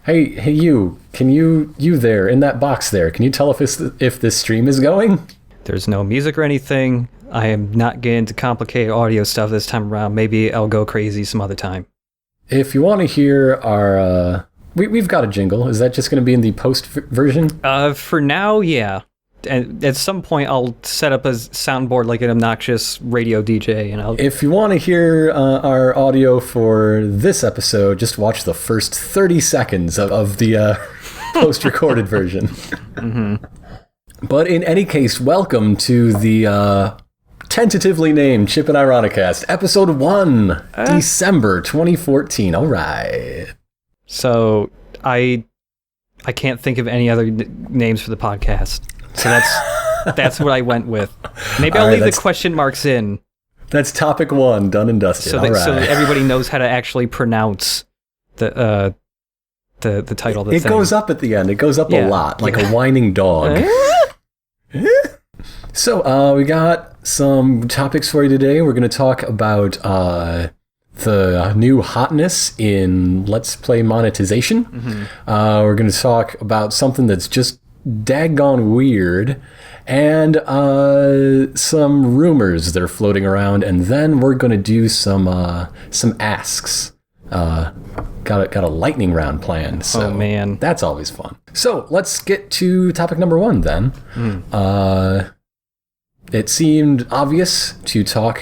Hey, you! Can you there in that box there? Can you tell if this stream is going? There's no music or anything. I am not getting into complicated audio stuff this time around. Maybe I'll go crazy some other time. If you want to hear our, we've got a jingle. Is that just going to be in the post version? For now, yeah. And at some point, I'll set up a soundboard like an obnoxious radio DJ, and If you want to hear our audio for this episode, just watch the first 30 seconds of the post-recorded version. Mm-hmm. But in any case, welcome to the tentatively named Chipod Ironicast, episode 1, December 2014. All right. So I can't think of any other names for the podcast. So that's what I went with. Maybe I'll leave the question marks in. That's topic 1, done and dusted. So that everybody knows how to actually pronounce the title of the thing. It goes up at the end. It goes up a lot, like a whining dog. So we got some topics for you today. We're going to talk about the new hotness in Let's Play monetization. Mm-hmm. We're going to talk about something that's just daggone weird, and some rumors that are floating around, and then we're going to do some asks. Got a lightning round planned. So oh man, that's always fun. So let's get to topic number 1 then. It seemed obvious to talk,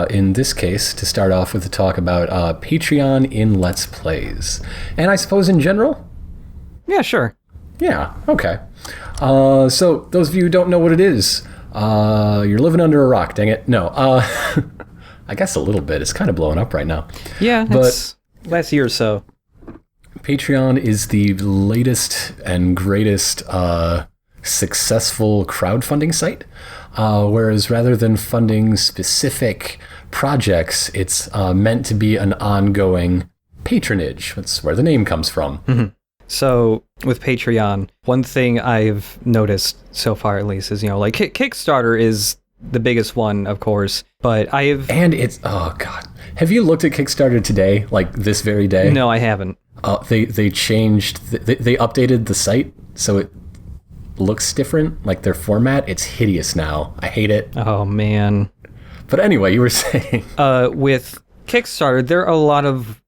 in this case, to start off with the talk about Patreon in Let's Plays. And I suppose in general? Yeah, sure. Yeah, okay. So those of you who don't know what it is, you're living under a rock, dang it. No, I guess a little bit. It's kind of blowing up right now. Yeah, but last year or so. Patreon is the latest and greatest successful crowdfunding site. Whereas rather than funding specific projects, it's meant to be an ongoing patronage. That's where the name comes from. Mm-hmm. So with Patreon, one thing I've noticed so far, at least, is, like Kickstarter is the biggest one, of course, but and it's, oh God. Have you looked at Kickstarter today, like this very day? No, I haven't. They changed, they updated the site so it looks different, like their format. It's hideous now. I hate it. Oh, man. But anyway, you were saying. With Kickstarter, there are a lot of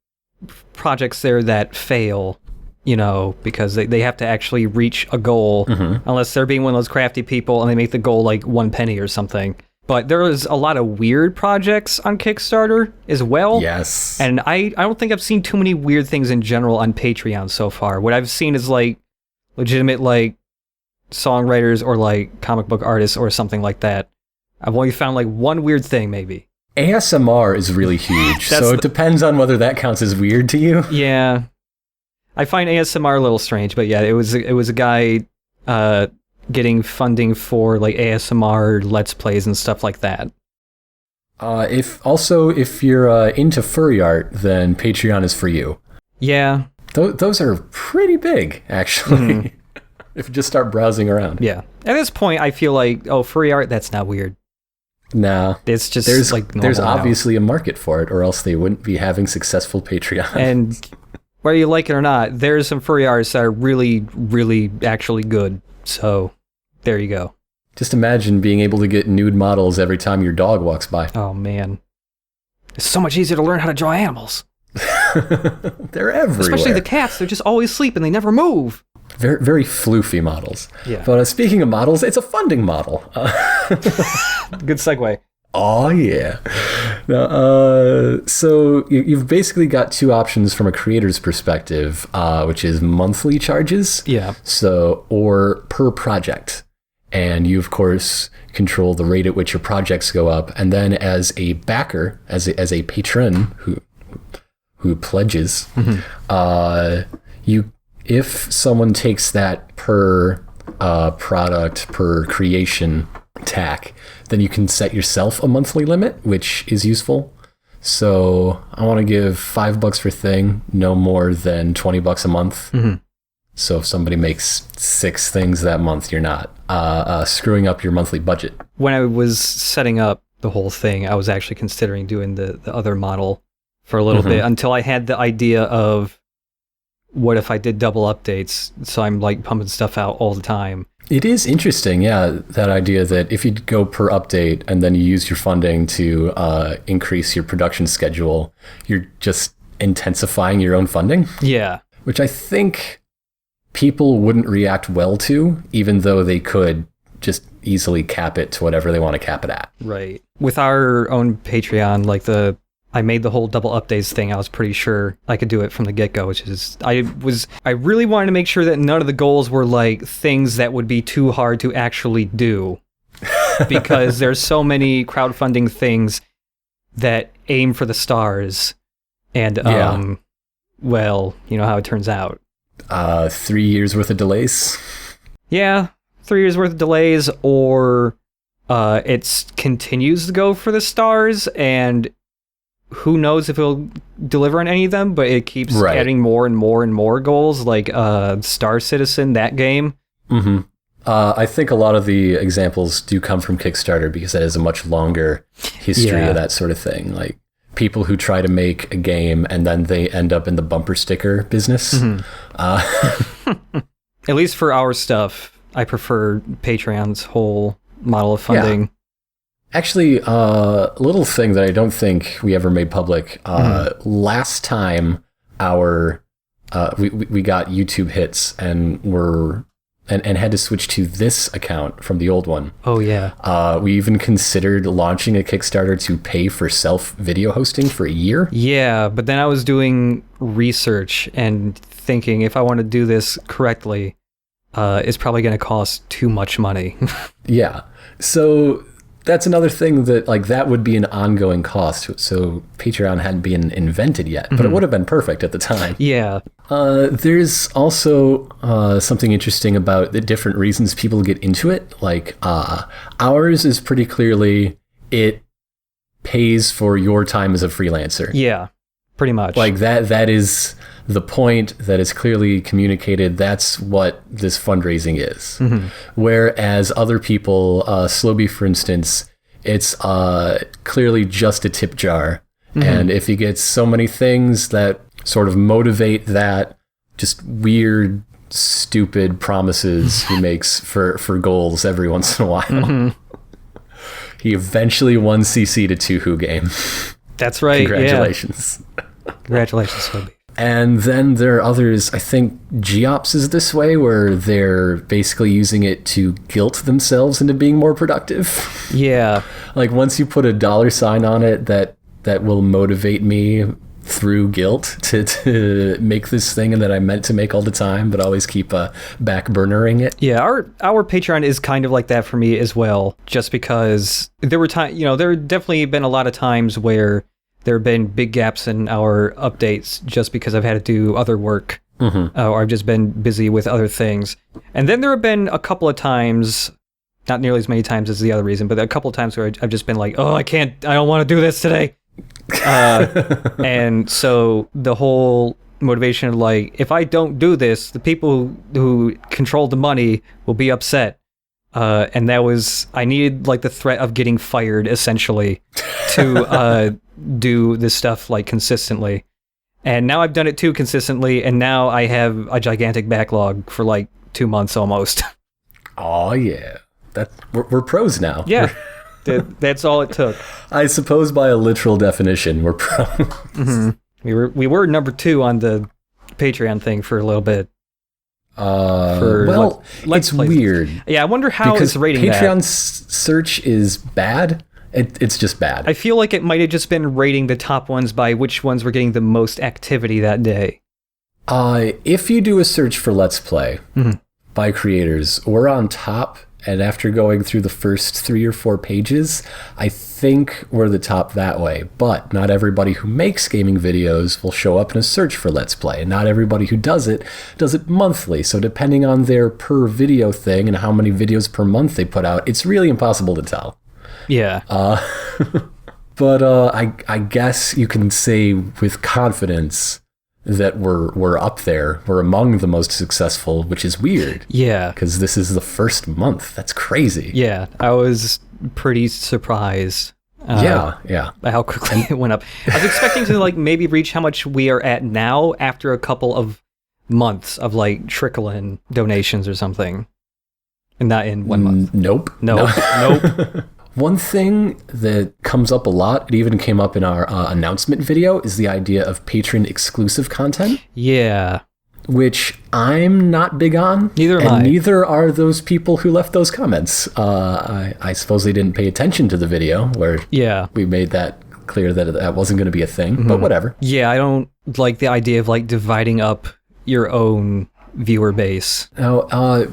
projects there that fail, because they have to actually reach a goal, unless they're being one of those crafty people and they make the goal like 1 penny or something. But there is a lot of weird projects on Kickstarter as well. Yes. And I don't think I've seen too many weird things in general on Patreon so far. What I've seen is like legitimate like songwriters or like comic book artists or something like that. I've only found like one weird thing maybe. ASMR is really huge, so it depends on whether that counts as weird to you. Yeah. I find ASMR a little strange, but yeah, it was a guy getting funding for like ASMR Let's Plays and stuff like that. If you're into furry art, then Patreon is for you. Yeah. Those are pretty big, actually. Mm-hmm. If you just start browsing around. Yeah. At this point, I feel like, furry art, that's not weird. No. It's just there's obviously a market for it, or else they wouldn't be having successful Patreon. And whether you like it or not, there's some furry artists that are really, really actually good. So there you go. Just imagine being able to get nude models every time your dog walks by. Oh, man. It's so much easier to learn how to draw animals. They're everywhere. Especially the cats. They're just always sleeping. They never move. Very, very floofy models. Yeah. But speaking of models, it's a funding model. Good segue. Oh, yeah. So you've basically got 2 options from a creator's perspective, which is monthly charges. Yeah. Or per project. And you, of course, control the rate at which your projects go up. And then as a backer, as a patron who pledges, if someone takes that per product, per creation tack, then you can set yourself a monthly limit, which is useful. So I want to give $5 for thing, no more than $20 a month. Mm-hmm. So if somebody makes 6 things that month, you're not screwing up your monthly budget. When I was setting up the whole thing, I was actually considering doing the other model for a little bit until I had the idea of what if I did double updates? So I'm like pumping stuff out all the time. It is interesting, yeah, that idea that if you go per update and then you use your funding to increase your production schedule, you're just intensifying your own funding. Yeah. Which I think people wouldn't react well to, even though they could just easily cap it to whatever they want to cap it at. Right. With our own Patreon, like I made the whole double updates thing. I was pretty sure I could do it from the get-go, which is I really wanted to make sure that none of the goals were like things that would be too hard to actually do, because there's so many crowdfunding things that aim for the stars, and well, you know how it turns out. 3 years worth of delays. Yeah, 3 years worth of delays, or it continues to go for the stars, and who knows if it'll deliver on any of them, but it keeps adding more and more and more goals, like Star Citizen, that game. Mm-hmm. I think a lot of the examples do come from Kickstarter, because that is a much longer history of that sort of thing. Like people who try to make a game and then they end up in the bumper sticker business. Mm-hmm. At least for our stuff, I prefer Patreon's whole model of funding. Yeah. Actually, a little thing that I don't think we ever made public. Last time we got YouTube hits and had to switch to this account from the old one. Oh yeah. We even considered launching a Kickstarter to pay for self video hosting for a year. Yeah, but then I was doing research and thinking if I want to do this correctly, it's probably going to cost too much money. Yeah. So that's another thing that would be an ongoing cost. So Patreon hadn't been invented yet, but it would have been perfect at the time. Yeah. There's also something interesting about the different reasons people get into it. Like ours is pretty clearly it pays for your time as a freelancer. Yeah, pretty much. Like that is the point that is clearly communicated. That's what this fundraising is. Mm-hmm. Whereas other people, Slowby, for instance, it's clearly just a tip jar. Mm-hmm. And if he gets so many things that sort of motivate that just weird, stupid promises he makes for goals every once in a while, he eventually won CC to 2 game. That's right. Congratulations. Yeah. Congratulations, Slowby. And then there are others, I think Geops is this way, where they're basically using it to guilt themselves into being more productive. Yeah. Like once you put a $sign on it, that will motivate me through guilt to make this thing that I meant to make all the time, but always keep back burnering it. Yeah, our Patreon is kind of like that for me as well, just because there were there definitely been a lot of times where there have been big gaps in our updates just because I've had to do other work, or I've just been busy with other things. And then there have been a couple of times, not nearly as many times as the other reason, but a couple of times where I've just been like, oh, I don't want to do this today. And so the whole motivation of like, if I don't do this, the people who control the money will be upset. And that was, I needed like the threat of getting fired essentially to do this stuff like consistently. And now I've done it too consistently, and now I have a gigantic backlog for like 2 months almost. Oh yeah, we're pros now. Yeah, that's all it took. I suppose by a literal definition, we're pros. Mm-hmm. We were number 2 on the Patreon thing for a little bit. It's weird. Yeah, I wonder how it's rating that. Patreon's search is bad. It's just bad. I feel like it might have just been rating the top ones by which ones were getting the most activity that day. If you do a search for Let's Play by creators, we're on top. And after going through the first 3 or 4 pages, I think we're the top that way. But not everybody who makes gaming videos will show up in a search for Let's Play. And not everybody who does it monthly. So depending on their per video thing and how many videos per month they put out, it's really impossible to tell. Yeah. But I guess you can say with confidence that we're up there. We're among the most successful, which is weird. Yeah. Because this is the first month. That's crazy. Yeah. I was pretty surprised. By how quickly it went up. I was expecting to like maybe reach how much we are at now after a couple of months of like trickle-in donations or something. And not in 1 month. Nope. Nope. One thing that comes up a lot, it even came up in our announcement video, is the idea of patron exclusive content. Yeah. Which I'm not big on. Neither am I. And neither are those people who left those comments. I suppose they didn't pay attention to the video where we made that clear that that wasn't going to be a thing, but whatever. Yeah, I don't like the idea of like dividing up your own viewer base. Now,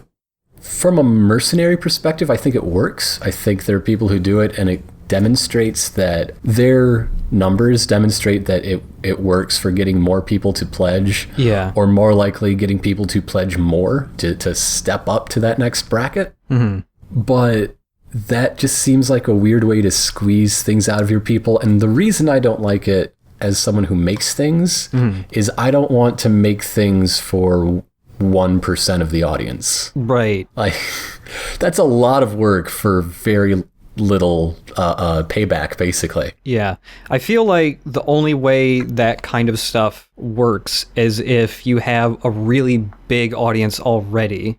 from a mercenary perspective, I think it works. I think there are people who do it, and it demonstrates that their numbers demonstrate that it works for getting more people to pledge, or more likely getting people to pledge more to step up to that next bracket. But that just seems like a weird way to squeeze things out of your people. And the reason I don't like it as someone who makes things is I don't want to make things for 1% of the audience. Right. Like, that's a lot of work for very little payback, basically. Yeah. I feel like the only way that kind of stuff works is if you have a really big audience already,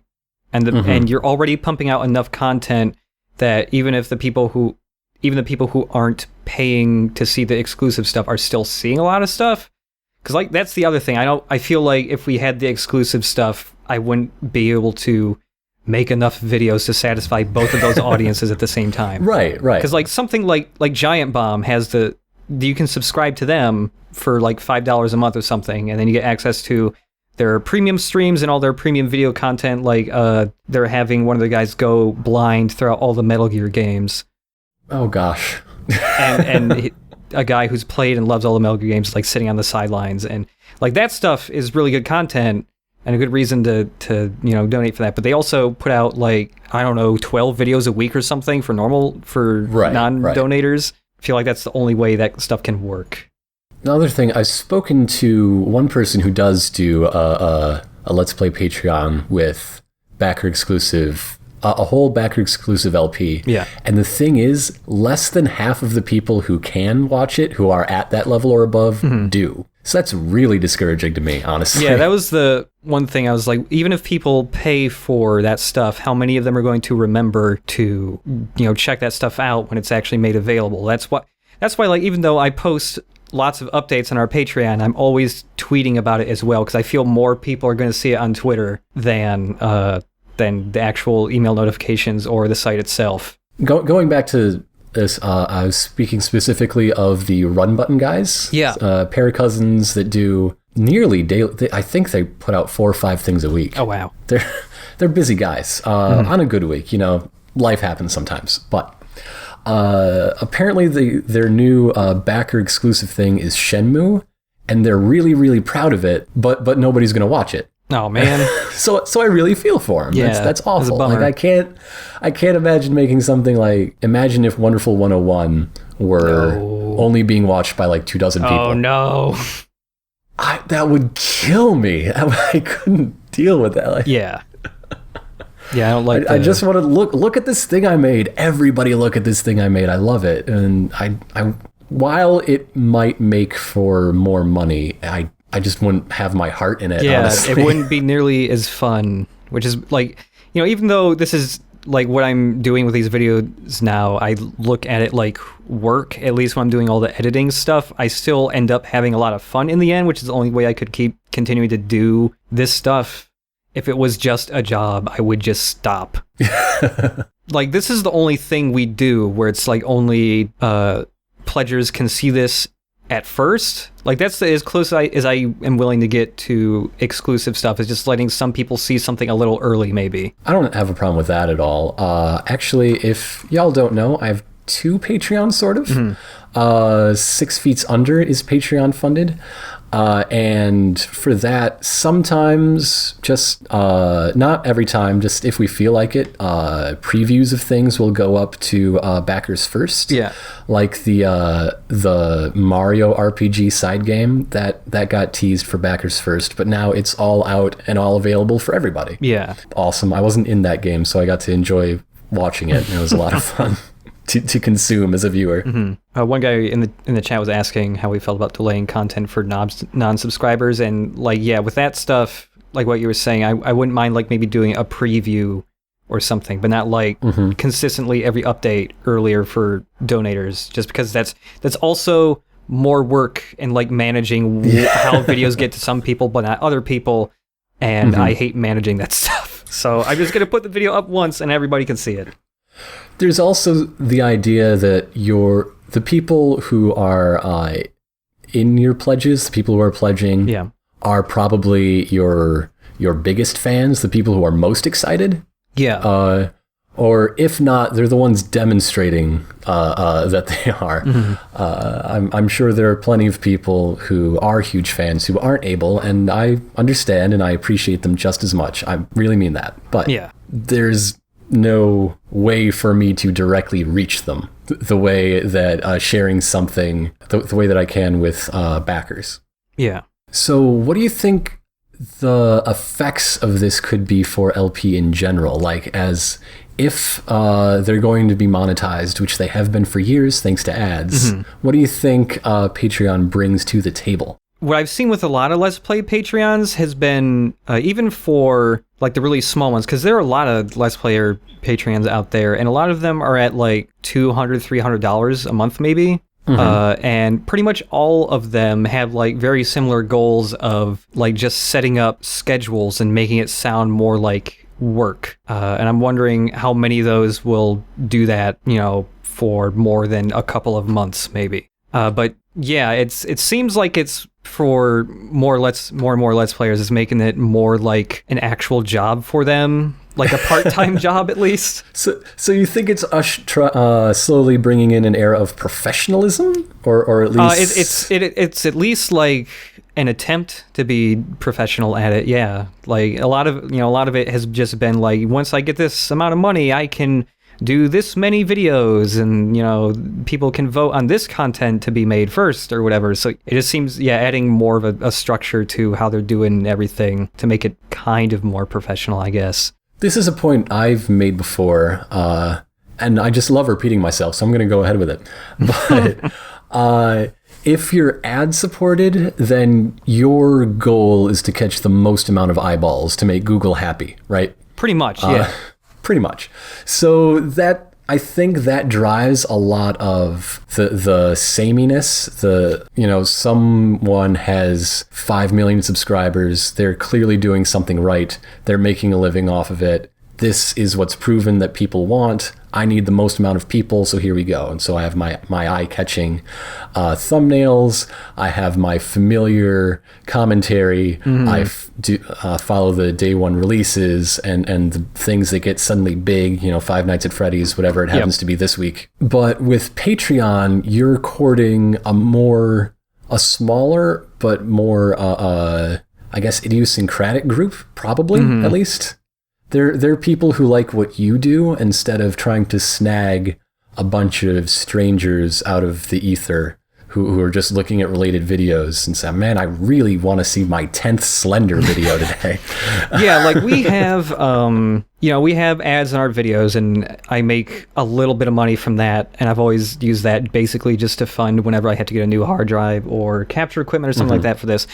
and and you're already pumping out enough content that even the people who aren't paying to see the exclusive stuff are still seeing a lot of stuff. Because like that's the other thing. I feel like if we had the exclusive stuff, I wouldn't be able to make enough videos to satisfy both of those audiences at the same time. Right. Because like something like Giant Bomb has you can subscribe to them for like $5 a month or something, and then you get access to their premium streams and all their premium video content. Like they're having one of the guys go blind throughout all the Metal Gear games. Oh gosh. and a guy who's played and loves all the Metal Gear games, like sitting on the sidelines, and like that stuff is really good content and a good reason to donate for that. But they also put out like, I don't know, 12 videos a week or something for non-donators. I feel like that's the only way that stuff can work. Another thing, I've spoken to one person who does do a Let's Play Patreon with backer exclusive, a whole backer exclusive LP. Yeah. And the thing is, less than half of the people who can watch it, who are at that level or above, do. So that's really discouraging to me, honestly. Yeah, that was the one thing I was like, even if people pay for that stuff, how many of them are going to remember to, check that stuff out when it's actually made available? That's why, like, even though I post lots of updates on our Patreon, I'm always tweeting about it as well, because I feel more people are going to see it on Twitter than the actual email notifications or the site itself. Going back to this, I was speaking specifically of the Run Button guys. Yeah. A pair of cousins that do nearly daily. I think they put out 4 or 5 things a week. Oh, wow. They're busy guys. On a good week, life happens sometimes. But apparently their new backer exclusive thing is Shenmue, and they're really, really proud of it, but nobody's going to watch it. Oh man! So I really feel for him. Yeah, that's awful. Like I can't imagine making something like, imagine if Wonderful 101 were only being watched by like 24 people. Oh no! That would kill me. I couldn't deal with that. Yeah, I don't like. I just want to look at this thing I made. Everybody, look at this thing I made. I love it, and I while it might make for more money, I just wouldn't have my heart in it. Yeah, honestly. It wouldn't be nearly as fun, which is like, even though this is like what I'm doing with these videos now, I look at it like work, at least when I'm doing all the editing stuff. I still end up having a lot of fun in the end, which is the only way I could keep continuing to do this stuff. If it was just a job, I would just stop. Like, this is the only thing we do where it's like only pledgers can see this at first. Like, that's as close as I am willing to get to exclusive stuff, is just letting some people see something a little early, maybe. I don't have a problem with that at all. Actually, if y'all don't know, I have 2 Patreons, sort of. 6 Feet Under is Patreon funded. And for that, sometimes, just not every time, just if we feel like it, previews of things will go up to backers first. Yeah. Like the Mario RPG side game that got teased for backers first, but now it's all out and all available for everybody. Yeah. Awesome. I wasn't in that game, so I got to enjoy watching it, and it was a lot of fun. To consume as a viewer. One guy in the chat was asking how we felt about delaying content for non-subscribers, and like, yeah, with that stuff, like what you were saying, I wouldn't mind like maybe doing a preview or something, but not like consistently every update earlier for donators, just because that's also more work and like managing how videos get to some people but not other people, and I hate managing that stuff. So I'm just going to put the video up once and everybody can see it. There's also the idea that the people who are in your pledges, the people who are pledging, are probably your biggest fans, the people who are most excited. Yeah. Or if not, they're the ones demonstrating that they are. I'm sure there are plenty of people who are huge fans who aren't able, and I understand and I appreciate them just as much. I really mean that. But there's no way for me to directly reach them the way that sharing something, the way that I can with backers. Yeah. So what do you think the effects of this could be for LP in general? Like, as if they're going to be monetized, which they have been for years thanks to ads, what do you think Patreon brings to the table? What I've seen with a lot of Let's Play Patreons has been, even for like the really small ones, because there are a lot of Let's Player Patreons out there, and a lot of them are at like $200, $300 a month maybe. And pretty much all of them have like very similar goals of like just setting up schedules and making it sound more like work. And I'm wondering how many of those will do that, for more than a couple of months maybe. But yeah, it seems like it's for more and more Let's Players, is making it more like an actual job for them, like a part-time job at least. So you think it's slowly bringing in an era of professionalism, or at least it's at least like an attempt to be professional at it. Yeah, like a lot of it has just been like, once I get this amount of money, I can do this many videos, and people can vote on this content to be made first or whatever. So it just seems adding more of a structure to how they're doing everything to make it kind of more professional, I guess. This is a point I've made before, and I just love repeating myself, so I'm going to go ahead with it. But if you're ad supported, then your goal is to catch the most amount of eyeballs to make Google happy, right? Pretty much, yeah. Pretty much. So I think that drives a lot of the sameness. Someone has 5 million subscribers. They're clearly doing something right. They're making a living off of it. This is what's proven that people want. I need the most amount of people, so here we go. And so I have my eye-catching thumbnails. I have my familiar commentary. I follow the day one releases and the things that get suddenly big, Five Nights at Freddy's, whatever it happens to be this week. But with Patreon, you're courting a smaller but more, I guess, idiosyncratic group, probably, at least. They're people who like what you do, instead of trying to snag a bunch of strangers out of the ether who are just looking at related videos and say, man, I really want to see my 10th Slender video today. Yeah, like we have, we have ads in our videos, and I make a little bit of money from that, and I've always used that basically just to fund whenever I had to get a new hard drive or capture equipment or something like that for this.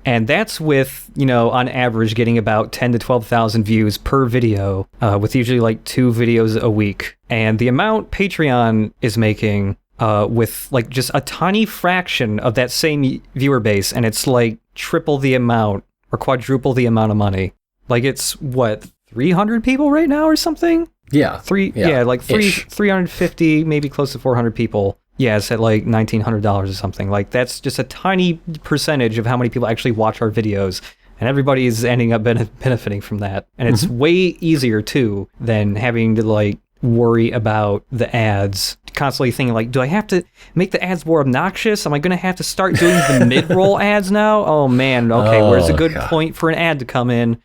And that's with, on average, getting about 10 to 12,000 views per video, with usually like 2 videos a week. And the amount Patreon is making with like just a tiny fraction of that same viewer base, and it's like triple the amount or quadruple the amount of money. Like it's 300 people right now or something? Yeah. 350, maybe close to 400 people. Yeah, it's at like $1,900 or something. Like that's just a tiny percentage of how many people actually watch our videos, and everybody is ending up benefiting from that. And it's way easier too than having to like worry about the ads. Constantly thinking like, do I have to make the ads more obnoxious? Am I going to have to start doing the mid-roll ads now? Oh man, okay, where's a good point for an ad to come in?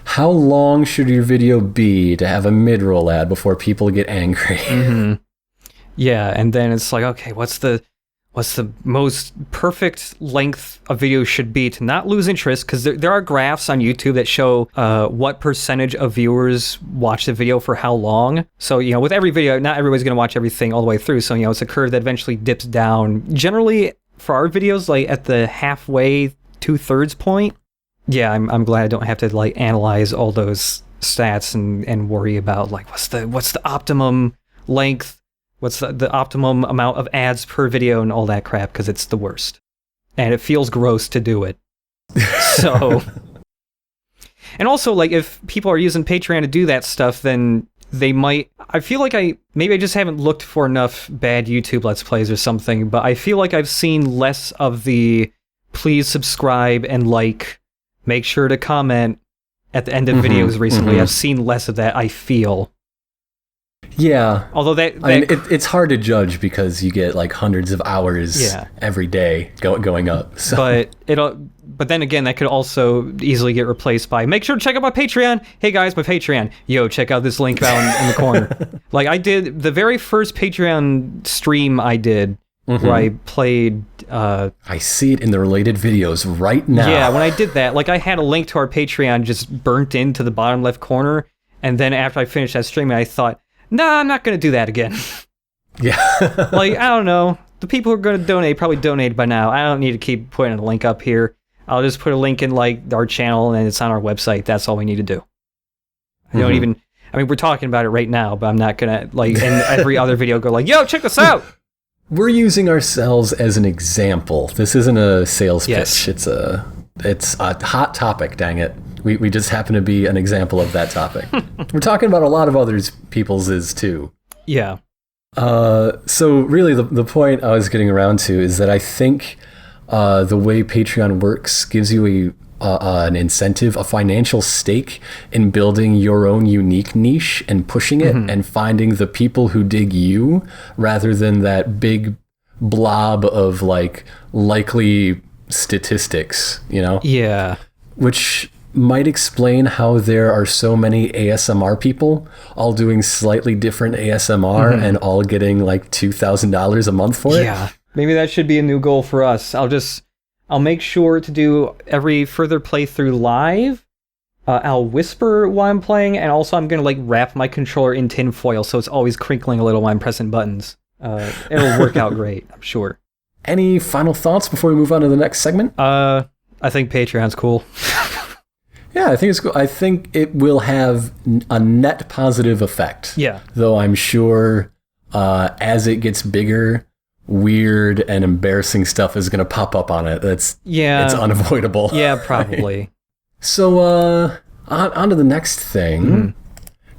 How long should your video be to have a mid-roll ad before people get angry? Yeah, and then it's like, okay, what's the most perfect length a video should be to not lose interest? Because there are graphs on YouTube that show what percentage of viewers watch the video for how long. So, with every video, not everybody's going to watch everything all the way through. So, it's a curve that eventually dips down. Generally, for our videos, like at the halfway, 2/3 point, Yeah, I'm glad I don't have to like analyze all those stats and worry about like what's the optimum length, what's the optimum amount of ads per video and all that crap, because it's the worst. And it feels gross to do it. So, and also like if people are using Patreon to do that stuff, then they might, I feel like I just haven't looked for enough bad YouTube Let's Plays or something, but I feel like I've seen less of the please subscribe and like, make sure to comment at the end of videos recently. I've seen less of that, I feel. Yeah. Although I mean, it's hard to judge because you get like hundreds of hours every day going up. So. But then again, that could also easily get replaced by, make sure to check out my Patreon. Hey guys, my Patreon. Yo, check out this link out in the corner. Like I did the very first Patreon stream I did where I played... I see it in the related videos right now. Yeah, when I did that, like I had a link to our Patreon just burnt into the bottom left corner. And then after I finished that stream, I thought, nah, I'm not going to do that again. Yeah. Like, I don't know. The people who are going to donate probably donated by now. I don't need to keep putting a link up here. I'll just put a link in like our channel and it's on our website. That's all we need to do. I don't even... I mean, we're talking about it right now, but I'm not going to, like, in every other video go like, yo, check this out! We're using ourselves as an example. This isn't a sales pitch. It's a hot topic, dang it. We just happen to be an example of that topic. We're talking about a lot of others people's is too. Yeah. So really the point I was getting around to is that I think the way Patreon works gives you an incentive, a financial stake in building your own unique niche and pushing it and finding the people who dig you rather than that big blob of like likely statistics, you know? Yeah. Which might explain how there are so many ASMR people all doing slightly different ASMR and all getting like $2,000 a month for it. Yeah. Maybe that should be a new goal for us. I'll make sure to do every further playthrough live. I'll whisper while I'm playing, and also I'm going to like wrap my controller in tin foil so it's always crinkling a little while I'm pressing buttons. It'll work out great, I'm sure. Any final thoughts before we move on to the next segment? I think Patreon's cool. Yeah, I think it's cool. I think it will have a net positive effect. Yeah. Though I'm sure as it gets bigger, weird and embarrassing stuff is going to pop up on it. It's unavoidable. Yeah, probably. So on to the next thing.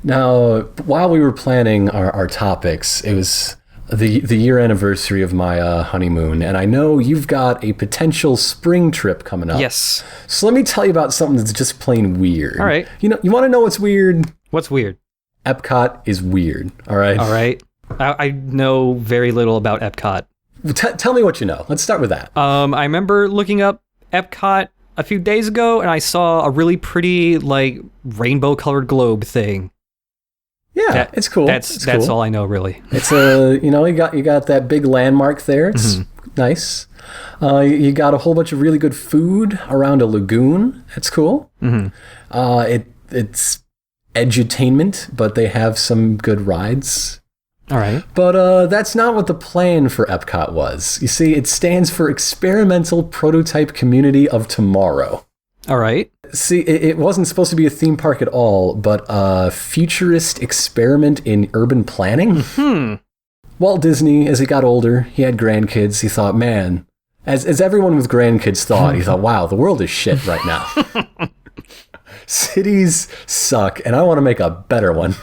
Now, while we were planning our topics, it was the year anniversary of my honeymoon, and I know you've got a potential spring trip coming up. Yes. So let me tell you about something that's just plain weird. All right. You want to know what's weird? What's weird? Epcot is weird. All right. All right. I know very little about Epcot. Tell me what you know. Let's start with that. I remember looking up Epcot a few days ago, and I saw a really pretty, like, rainbow-colored globe thing. Yeah, it's cool. That's cool. all I know, really. It's you got that big landmark there. It's nice. You got a whole bunch of really good food around a lagoon. That's cool. It's edutainment, but they have some good rides. All right. But that's not what the plan for Epcot was. You see, it stands for Experimental Prototype Community of Tomorrow. All right. See, it wasn't supposed to be a theme park at all, but a futurist experiment in urban planning. Walt Disney, as he got older, he had grandkids. He thought, man, as everyone with grandkids thought, he thought, wow, the world is shit right now. Cities suck, and I want to make a better one.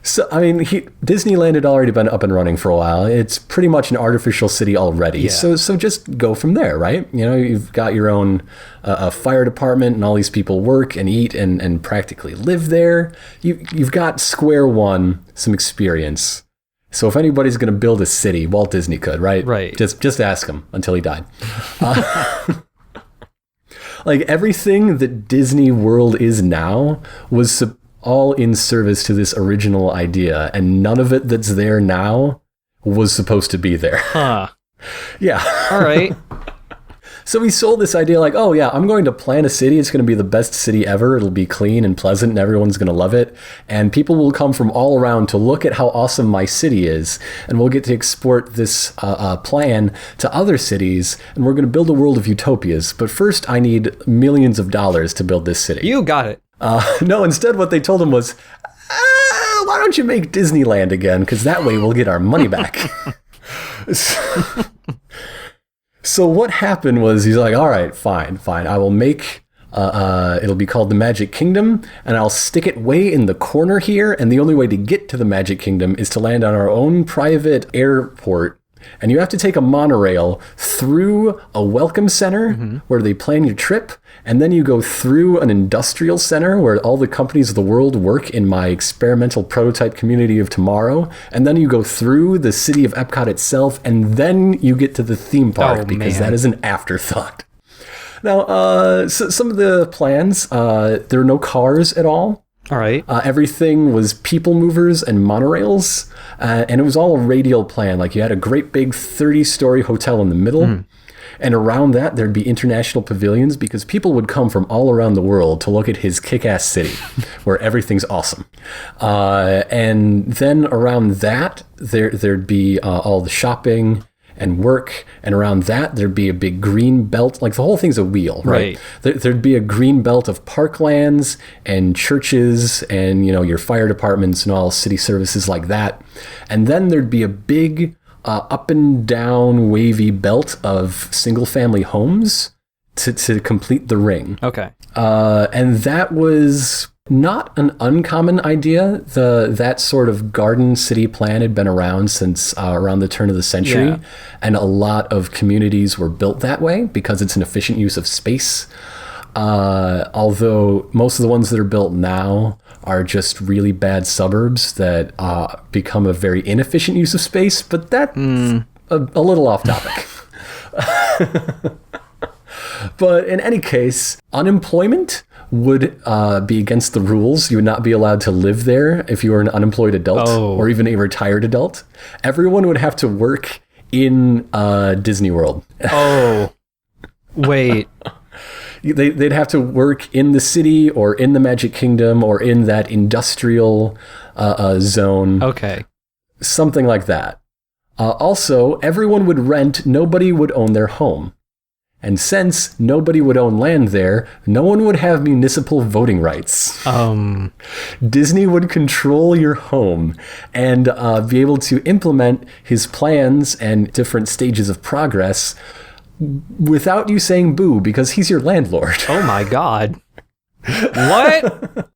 So, I mean, Disneyland had already been up and running for a while. It's pretty much an artificial city already. Yeah. So just go from there, right? You know, you've got your own fire department, and all these people work and eat and practically live there. You've got square one, some experience. So if anybody's going to build a city, Walt Disney could, right? Right. Just ask him until he died. Like everything that Disney World is now was all in service to this original idea, and none of it that's there now was supposed to be there. Huh. Yeah. All right. So we sold this idea like, oh yeah, I'm going to plan a city. It's going to be the best city ever. It'll be clean and pleasant and everyone's going to love it. And people will come from all around to look at how awesome my city is. And we'll get to export this plan to other cities. And we're going to build a world of utopias. But first, I need millions of dollars to build this city. You got it. No, instead what they told him was, why don't you make Disneyland again? Because that way we'll get our money back. So what happened was he's like, all right, fine. I will make, it'll be called the Magic Kingdom, and I'll stick it way in the corner here. And the only way to get to the Magic Kingdom is to land on our own private airport. And you have to take a monorail through a welcome center where they plan your trip. And then you go through an industrial center where all the companies of the world work in my experimental prototype community of tomorrow. And then you go through the city of Epcot itself. And then you get to the theme park because that is an afterthought. Now, so some of the plans, there are no cars at all. All right. Everything was people movers and monorails, and it was all a radial plan. Like you had a great big 30-story hotel in the middle, and around that there'd be international pavilions because people would come from all around the world to look at his kick-ass city, where everything's awesome. And then around that there'd be all the shopping and work, and around that there'd be a big green belt. Like the whole thing's a wheel, right? There'd be a green belt of parklands and churches and, you know, your fire departments and all city services like that. And then there'd be a big up and down wavy belt of single family homes to complete the ring. Okay. And that was not an uncommon idea. That sort of garden city plan had been around since around the turn of the century, and a lot of communities were built that way because it's an efficient use of space. Although most of the ones that are built now are just really bad suburbs that become a very inefficient use of space, but that's a little off topic. But in any case, unemployment would be against the rules. You would not be allowed to live there if you were an unemployed adult or even a retired adult. Everyone would have to work in Disney World. Oh, wait. They'd have to work in the city or in the Magic Kingdom or in that industrial zone. Okay. Something like that. Also, everyone would rent. Nobody would own their home. And since nobody would own land there, no one would have municipal voting rights. Disney would control your home and be able to implement his plans and different stages of progress without you saying boo, because he's your landlord. Oh my God. What?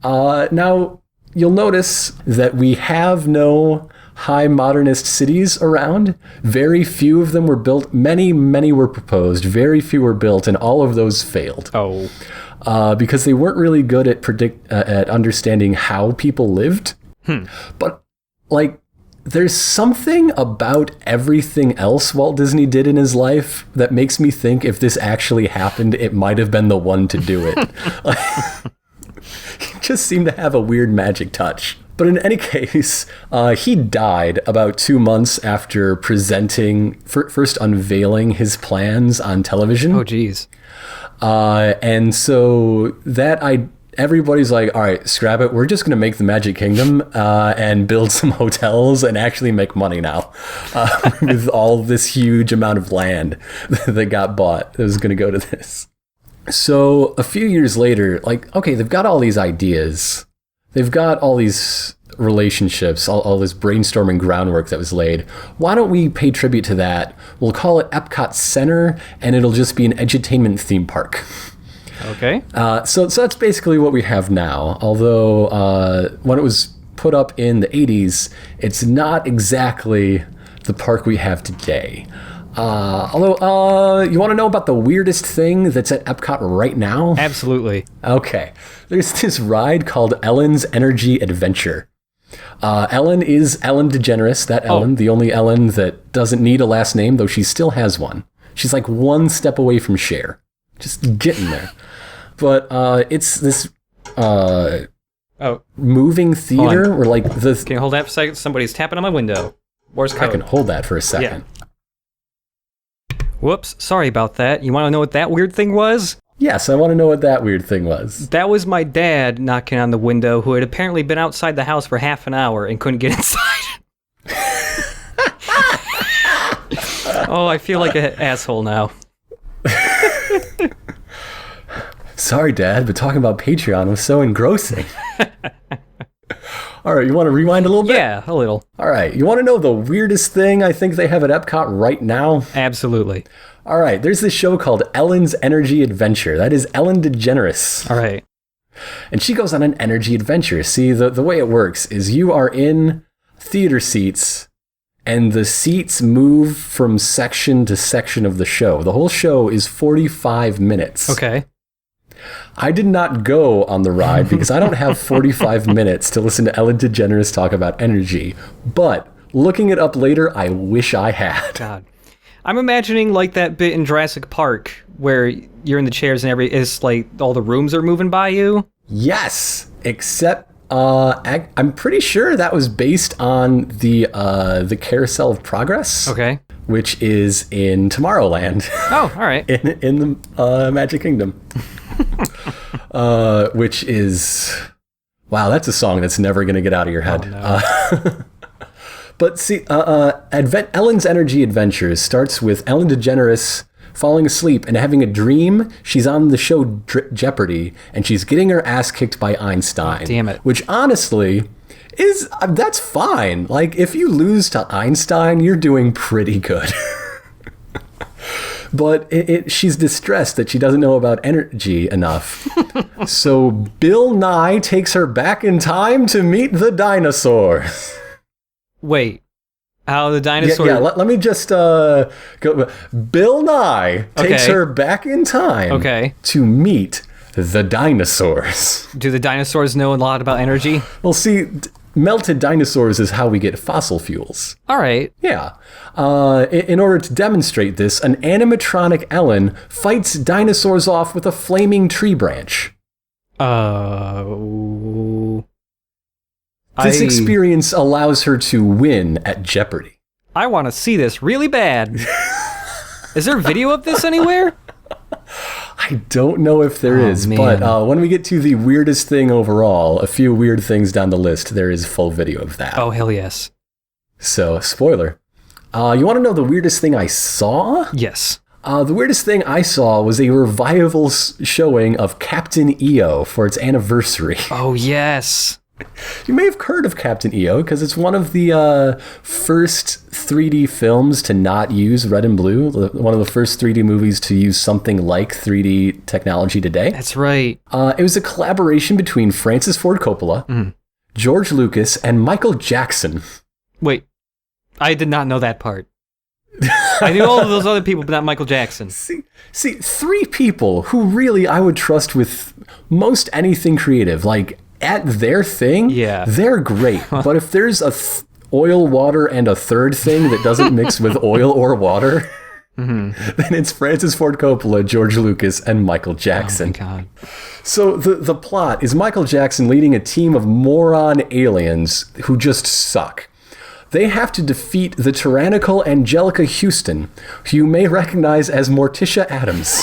Now, you'll notice that we have no high modernist cities around. Very few of them were built. Many were proposed. Very few were built, and all of those failed. Because they weren't really good at understanding how people lived. But like, there's something about everything else Walt Disney did in his life that makes me think if this actually happened, it might have been the one to do it. He just seemed to have a weird magic touch. But in any case, he died about 2 months after presenting, first unveiling his plans on television. Oh, geez. And so everybody's like, all right, scrap it. We're just going to make the Magic Kingdom and build some hotels and actually make money now with all this huge amount of land that got bought that was going to go to this. So a few years later, like, okay, they've got all these ideas. They've got all these relationships, all this brainstorming groundwork that was laid. Why don't we pay tribute to that? We'll call it Epcot Center, and it'll just be an edutainment theme park. Okay. So that's basically what we have now. Although when it was put up in the 80s, it's not exactly the park we have today. Although, you want to know about the weirdest thing that's at Epcot right now? Absolutely. Okay. There's this ride called Ellen's Energy Adventure. Ellen is Ellen DeGeneres, that Ellen, the only Ellen that doesn't need a last name, though she still has one. She's like one step away from Cher. Just getting there. But it's this moving theater where like the... Can you hold that for a second? Somebody's tapping on my window. Morse code. I can hold that for a second. Whoops, sorry about that. You want to know what that weird thing was? Yes, I want to know what that weird thing was. That was my dad knocking on the window, who had apparently been outside the house for half an hour and couldn't get inside. Oh, I feel like an asshole now. Sorry, Dad, but talking about Patreon was so engrossing. All right, you want to rewind a little bit? Yeah, a little. All right, you want to know the weirdest thing I think they have at Epcot right now? Absolutely. All right, there's this show called Ellen's Energy Adventure. That is Ellen DeGeneres. All right. And she goes on an energy adventure. See, the way it works is you are in theater seats, and the seats move from section to section of the show. The whole show is 45 minutes. Okay. I did not go on the ride because I don't have 45 minutes to listen to Ellen DeGeneres talk about energy. But looking it up later, I wish I had. God. I'm imagining like that bit in Jurassic Park where you're in the chairs and it's like all the rooms are moving by you. Yes, except I'm pretty sure that was based on the Carousel of Progress. Okay. Which is in Tomorrowland. Oh, all right. in the Magic Kingdom. Which is... Wow, that's a song that's never going to get out of your head. Oh, no. But see, Ellen's Energy Adventures starts with Ellen DeGeneres falling asleep and having a dream. She's on the show Jeopardy, and she's getting her ass kicked by Einstein. Damn it. Which honestly... that's fine. Like, if you lose to Einstein, you're doing pretty good. But she's distressed that she doesn't know about energy enough. So Bill Nye takes her back in time to meet the dinosaurs. Wait, how the dinosaurs... Yeah, let me just go. Bill Nye takes her back in time to meet the dinosaurs. Do the dinosaurs know a lot about energy? Well, see... Melted dinosaurs is how we get fossil fuels. All right. Yeah. In order to demonstrate this, an animatronic Ellen fights dinosaurs off with a flaming tree branch. This experience allows her to win at Jeopardy. I want to see this really bad. Is there video of this anywhere? I don't know if there is, man. But when we get to the weirdest thing overall, a few weird things down the list, there is full video of that. Oh, hell yes. So, spoiler. You want to know the weirdest thing I saw? Yes. The weirdest thing I saw was a revival showing of Captain EO for its anniversary. Oh, yes. You may have heard of Captain EO because it's one of the first 3D films to not use red and blue. One of the first 3D movies to use something like 3D technology today. That's right. It was a collaboration between Francis Ford Coppola, George Lucas, and Michael Jackson. Wait, I did not know that part. I knew all of those other people, but not Michael Jackson. See, three people who really I would trust with most anything creative, like at their thing, they're great. But if there's oil, water, and a third thing that doesn't mix with oil or water, then it's Francis Ford Coppola, George Lucas, and Michael Jackson. Oh my God. So the plot is Michael Jackson leading a team of moron aliens who just suck. They have to defeat the tyrannical Angelica Houston, who you may recognize as Morticia Adams,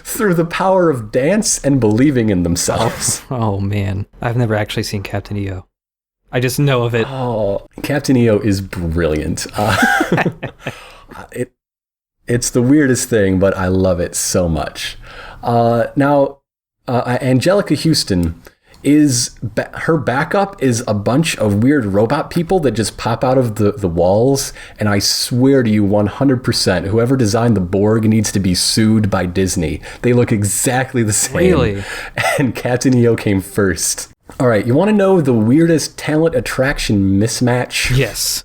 through the power of dance and believing in themselves. Oh, man. I've never actually seen Captain EO. I just know of it. Oh, Captain EO is brilliant. It's the weirdest thing, but I love it so much. Now, Angelica Houston... her backup is a bunch of weird robot people that just pop out of the walls, and I swear to you 100%, whoever designed the Borg needs to be sued by Disney. They look exactly the same. Really? And Captain EO came first. All right, you want to know the weirdest talent attraction mismatch? Yes.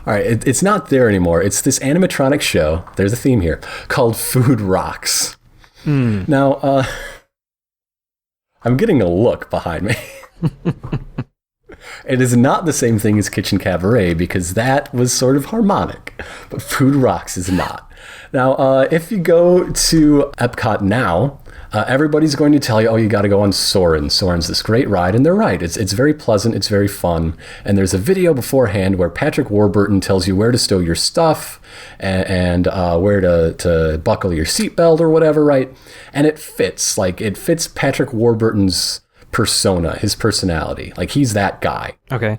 All right, it's not there anymore. It's this animatronic show, there's a theme here, called Food Rocks. Now, I'm getting a look behind me. It is not the same thing as Kitchen Cabaret because that was sort of harmonic. but Food Rocks is not. Now, if you go to Epcot now, everybody's going to tell you, oh, you got to go on Soarin'. Soarin's this great ride, and they're right. It's very pleasant. It's very fun. And there's a video beforehand where Patrick Warburton tells you where to stow your stuff and where to buckle your seatbelt or whatever, right? And it fits. Like, it fits Patrick Warburton's persona, his personality. Like, he's that guy. Okay.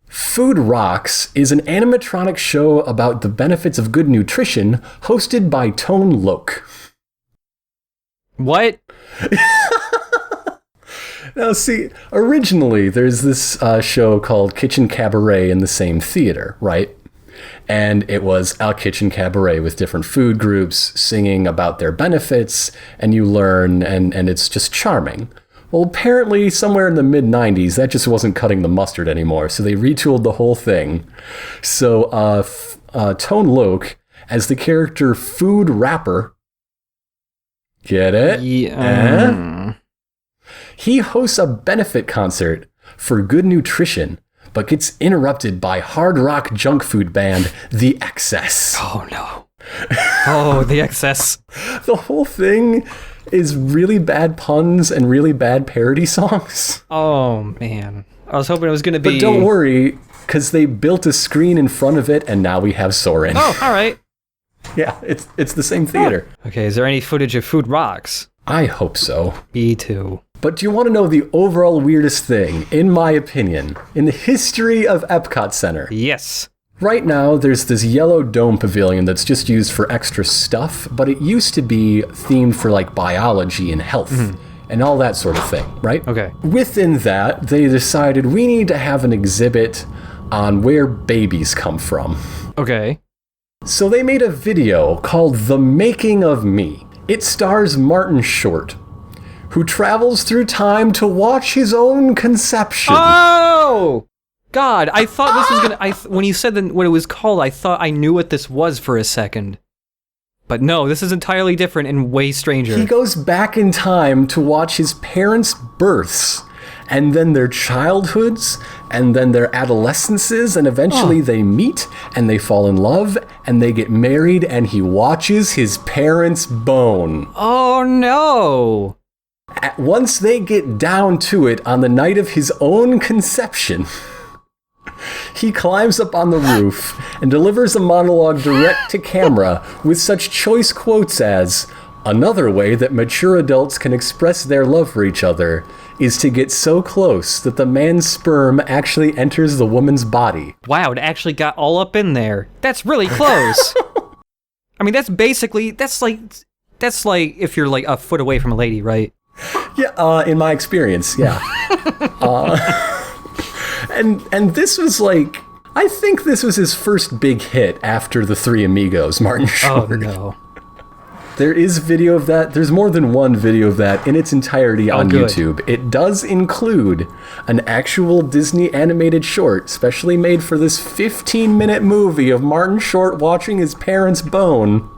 Food Rocks is an animatronic show about the benefits of good nutrition hosted by Tone Loc. What? Now, see, originally there's this show called Kitchen Cabaret in the same theater, right? And it was a kitchen cabaret with different food groups singing about their benefits, and you learn, and it's just charming. Well, apparently somewhere in the mid-90s, that just wasn't cutting the mustard anymore, so they retooled the whole thing. So Tone Loc, as the character Food Rapper, get it? Yeah. He hosts a benefit concert for good nutrition, but gets interrupted by hard rock junk food band The Excess. Oh, no. Oh, The Excess. The whole thing is really bad puns and really bad parody songs. Oh, man. I was hoping it was going to be... But don't worry, because they built a screen in front of it, and now we have Soarin'. Oh, all right. Yeah, it's the same theater. Oh. Okay, is there any footage of Food Rocks? I hope so. Me too. But do you want to know the overall weirdest thing, in my opinion, in the history of Epcot Center? Yes. Right now, there's this yellow dome pavilion that's just used for extra stuff, but it used to be themed for like biology and health and all that sort of thing, right? Okay. Within that, they decided we need to have an exhibit on where babies come from. Okay. So they made a video called The Making of Me. It stars Martin Short, who travels through time to watch his own conception. Oh! God, I thought this was gonna... when you said what it was called, I thought I knew what this was for a second. But no, this is entirely different and way stranger. He goes back in time to watch his parents' births, and then their childhoods, and then their adolescences, and eventually they meet, and they fall in love, and they get married, and he watches his parents bone. Oh, no! Once they get down to it on the night of his own conception... He climbs up on the roof and delivers a monologue direct to camera with such choice quotes as, "Another way that mature adults can express their love for each other is to get so close that the man's sperm actually enters the woman's body." Wow, it actually got all up in there. That's really close. I mean, that's like if you're like a foot away from a lady, right? Yeah, in my experience, yeah. And this was like, I think this was his first big hit after the Three Amigos, Martin Short. Oh, no. There is video of that. There's more than one video of that in its entirety on YouTube. It does include an actual Disney animated short, specially made for this 15-minute movie of Martin Short watching his parents bone.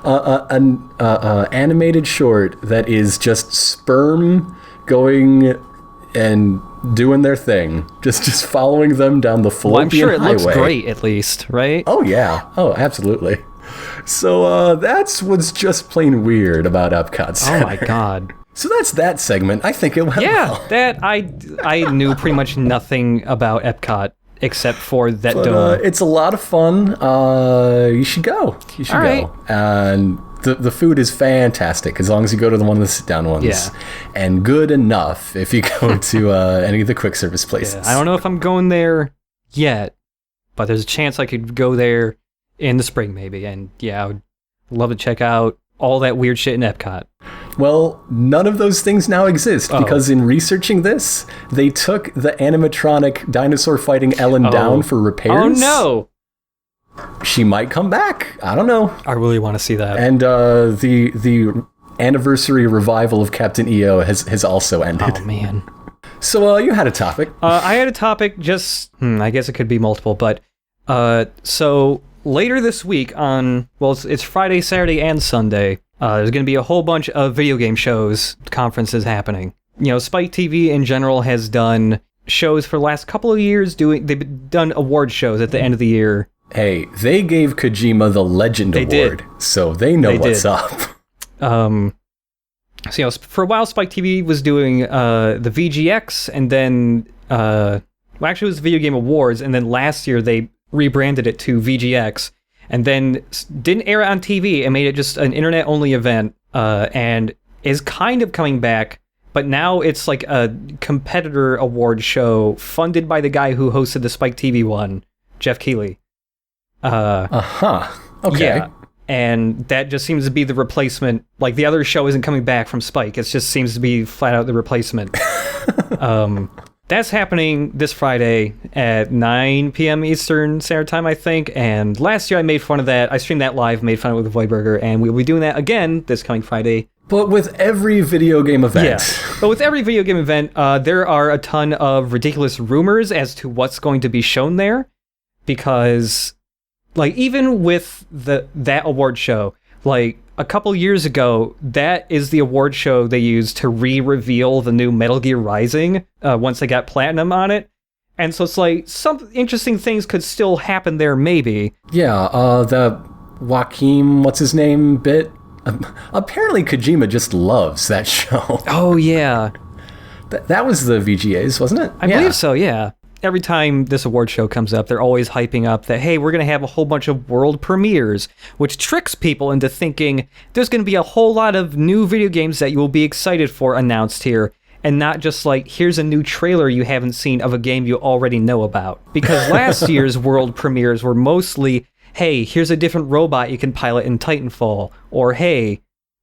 An animated short that is just sperm going and doing their thing, just following them down the fallopian I'm sure it highway. looks great, at least, right? Oh yeah, oh absolutely. So that's what's just plain weird about Epcot Center. Oh my god. So that's that segment. I think it went well. That I knew pretty much nothing about Epcot except for that But, dome. it's a lot of fun. You should go. You should All right. go. And the food is fantastic as long as you go to one of the sit-down ones. Yeah. And good enough if you go to any of the quick service places. Yeah, I don't know if I'm going there yet, but there's a chance I could go there in the spring maybe. And yeah, I would love to check out all that weird shit in Epcot. Well, none of those things now exist because in researching this, they took the animatronic dinosaur fighting Ellen down for repairs. Oh no! She might come back. I don't know. I really want to see that. And the anniversary revival of Captain EO has also ended. Oh man. So you had a topic. I had a topic. Just I guess it could be multiple, but so later this week on it's Friday, Saturday, and Sunday. There's going to be a whole bunch of video game shows, conferences happening. You know, Spike TV in general has done shows for the last couple of years. They've done award shows at the end of the year Hey, they gave Kojima the Legend Award, so they know what's up. So, you know, for a while, Spike TV was doing the VGX, and then, well, actually, it was the Video Game Awards, and then last year they rebranded it to VGX, and then didn't air it on TV and made it just an internet-only event, and is kind of coming back, but now it's like a competitor award show funded by the guy who hosted the Spike TV one, Jeff Keighley. Okay. Yeah. And that just seems to be the replacement. Like, the other show isn't coming back from Spike. It just seems to be flat out the replacement. That's happening this Friday at 9 p.m. Eastern Standard Time, I think. And last year I made fun of that. I streamed that live, made fun of it with Voidburger, and we'll be doing that again this coming Friday. But with every video game event. Yeah. But with every video game event, there are a ton of ridiculous rumors as to what's going to be shown there. Because, like, even with that award show, like, a couple years ago, that is the award show they used to re-reveal the new Metal Gear Rising once they got Platinum on it. And so it's like, some interesting things could still happen there, maybe. Yeah, the Joaquin, what's his name, bit? Apparently Kojima just loves that show. Oh, yeah. That was the VGAs, wasn't it? I believe so, yeah. Every time this award show comes up, they're always hyping up that, hey, we're going to have a whole bunch of world premieres, which tricks people into thinking there's going to be a whole lot of new video games that you will be excited for announced here, and not just like, here's a new trailer you haven't seen of a game you already know about. Because last year's world premieres were mostly, hey, here's a different robot you can pilot in Titanfall, or hey,